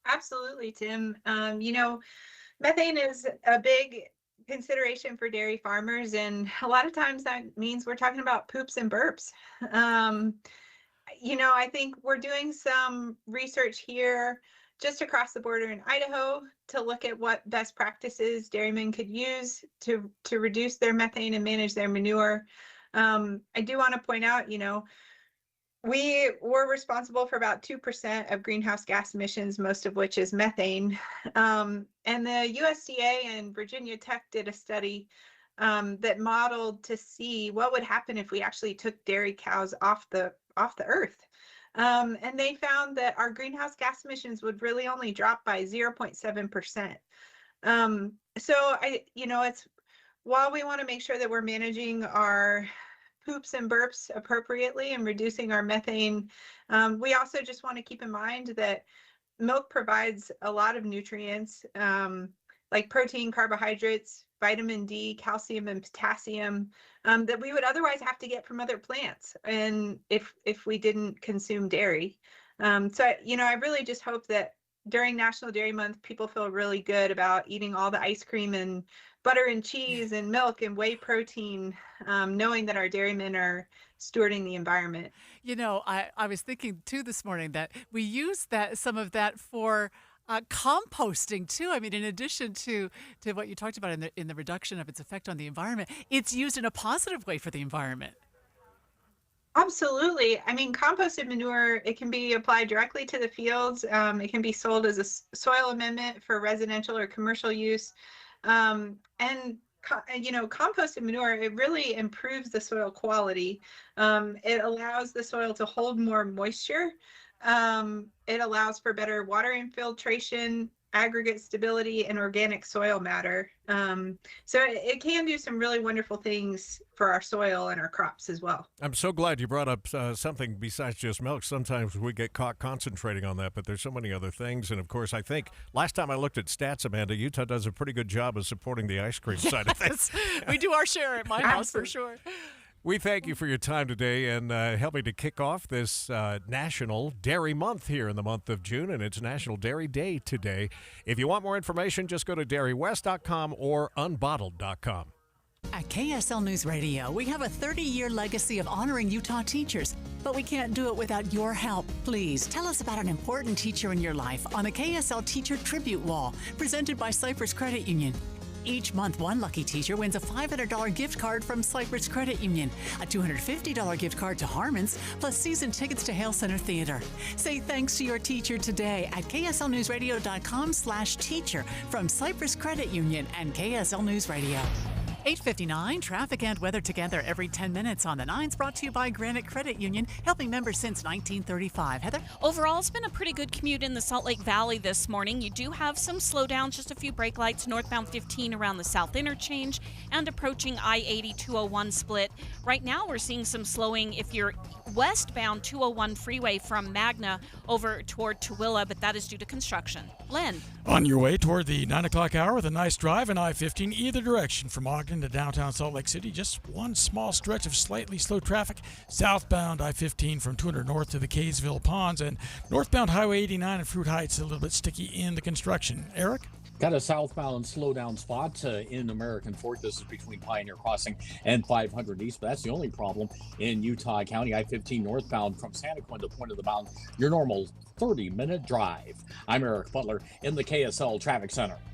Absolutely, Tim. Methane is a big consideration for dairy farmers, and a lot of times that means we're talking about poops and burps. I think we're doing some research here just across the border in Idaho to look at what best practices dairymen could use to reduce their methane and manage their manure. I do want to point out, we were responsible for about 2% of greenhouse gas emissions, most of which is methane. And the USDA and Virginia Tech did a study that modeled to see what would happen if we actually took dairy cows off the earth. And they found that our greenhouse gas emissions would really only drop by 0.7%. So it's while we want to make sure that we're managing our poops and burps appropriately and reducing our methane, we also just want to keep in mind that milk provides a lot of nutrients like protein, carbohydrates, vitamin D, calcium, and potassium that we would otherwise have to get from other plants, and if we didn't consume dairy. I really just hope that during National Dairy Month, people feel really good about eating all the ice cream and butter and cheese and milk and whey protein, knowing that our dairymen are stewarding the environment. I was thinking too this morning that we use some of that for composting too. I mean, in addition to what you talked about in the reduction of its effect on the environment, it's used in a positive way for the environment. Absolutely. I mean, composted manure, it can be applied directly to the fields. It can be sold as a soil amendment for residential or commercial use. Composted manure, it really improves the soil quality. It allows the soil to hold more moisture. It allows for better water infiltration, aggregate stability, and organic soil matter. So it can do some really wonderful things for our soil and our crops as well. I'm so glad you brought up something besides just milk. Sometimes we get caught concentrating on that, but there's so many other things. And of course, I think last time I looked at stats, Amanda, Utah does a pretty good job of supporting the ice cream side of things. We do our share at my house for sure. We thank you for your time today and helping to kick off this National Dairy Month here in the month of June, and it's National Dairy Day today. If you want more information, just go to dairywest.com or unbottled.com. At KSL News Radio, we have a 30-year legacy of honoring Utah teachers, but we can't do it without your help. Please tell us about an important teacher in your life on the KSL Teacher Tribute Wall, presented by Cypress Credit Union. Each month, one lucky teacher wins a $500 gift card from Cypress Credit Union, a $250 gift card to Harmon's, plus season tickets to Hale Center Theater. Say thanks to your teacher today at kslnewsradio.com/teacher from Cypress Credit Union and KSL News Radio. 8:59, traffic and weather together every 10 minutes on the 9s, brought to you by Granite Credit Union, helping members since 1935. Heather? Overall, it's been a pretty good commute in the Salt Lake Valley this morning. You do have some slowdowns, just a few brake lights northbound 15 around the South Interchange and approaching I-80 201 split. Right now, we're seeing some slowing if you're westbound 201 freeway from Magna over toward Tooele, but that is due to construction. Len? On your way toward the 9 o'clock hour with a nice drive in I-15 either direction from Ogden to downtown Salt Lake City. Just one small stretch of slightly slow traffic southbound I-15 from 200 north to the Kaysville Ponds, and northbound Highway 89 and Fruit Heights a little bit sticky in the construction. Eric? Got a southbound slowdown spot in American Fork. This is between Pioneer Crossing and 500 East, but that's the only problem in Utah County. I-15 northbound from Santa Quinn to Point of the Mountain, your normal 30-minute drive. I'm Eric Butler in the KSL Traffic Center.